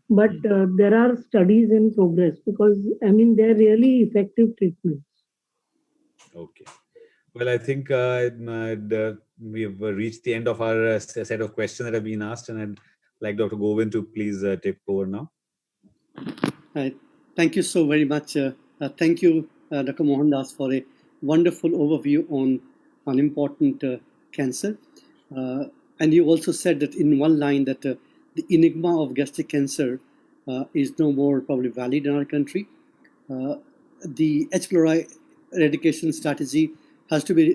but there are studies in progress because I mean they're really effective treatments. Okay. Well, I think we have reached the end of our set of questions that have been asked, and I'd like Dr. Govind to please take over now. Thank you so very much. Thank you, Dr. Mohandas, for a wonderful overview on an important cancer. And you also said that in one line that the enigma of gastric cancer is no more probably valid in our country. The H. pylori eradication strategy has to be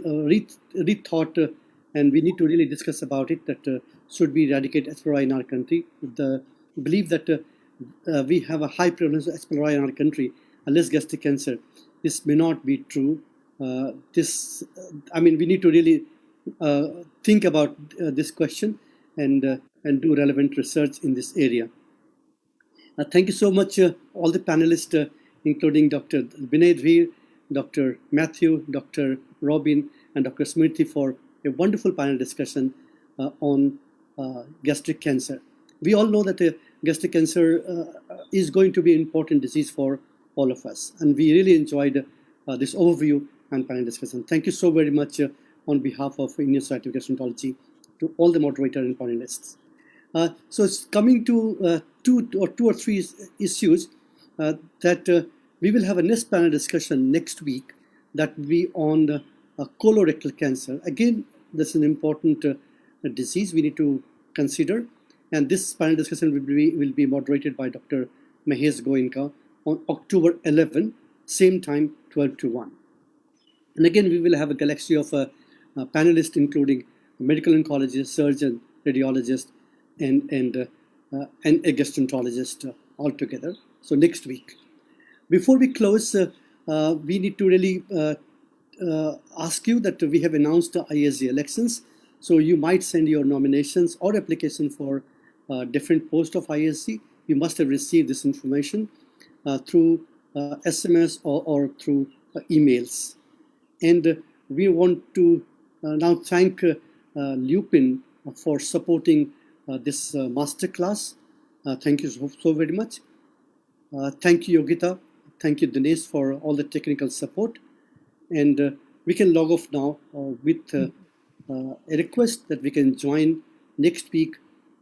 rethought, and we need to really discuss about it. That should we eradicate H. pylori in our country? The belief that we have a high prevalence of H. pylori in our country, less gastric cancer. This may not be true. I mean, we need to really think about this question and do relevant research in this area. Thank you so much, all the panelists, including Dr. Vinay Dheer, Dr. Matthew, Dr. Robin, and Dr. Smriti for a wonderful panel discussion on gastric cancer. We all know that gastric cancer is going to be an important disease for all of us, and we really enjoyed this overview and panel discussion. Thank you so very much on behalf of Indian Society of Gastroenterology to all the moderators and panelists. So it's coming to two or three issues that we will have a next panel discussion next week that will be on the, colorectal cancer. Again, this is an important disease we need to consider. And this panel discussion will be moderated by Dr. Mahesh Goenka on October 11, same time, 12 to 1. And again, we will have a galaxy of panelists, including medical oncologist, surgeon, radiologist, and a gastroenterologist altogether. So next week. Before we close, we need to really ask you that we have announced the ISG elections. So you might send your nominations or application for different posts of ISG. You must have received this information through SMS or through emails. And we want to now thank Lupin for supporting this masterclass. Thank you so very much. Thank you, Yogita. Thank you, Dinesh, for all the technical support. And we can log off now with a request that we can join next week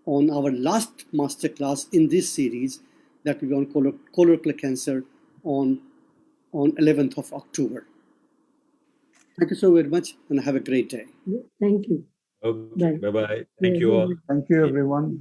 on our last masterclass in this series, that will be on colorectal cancer on 11th of October. Thank you so very much and have a great day. Thank you. Okay, Bye. bye-bye. Yeah, Thank you all. bye-bye. Thank you, everyone.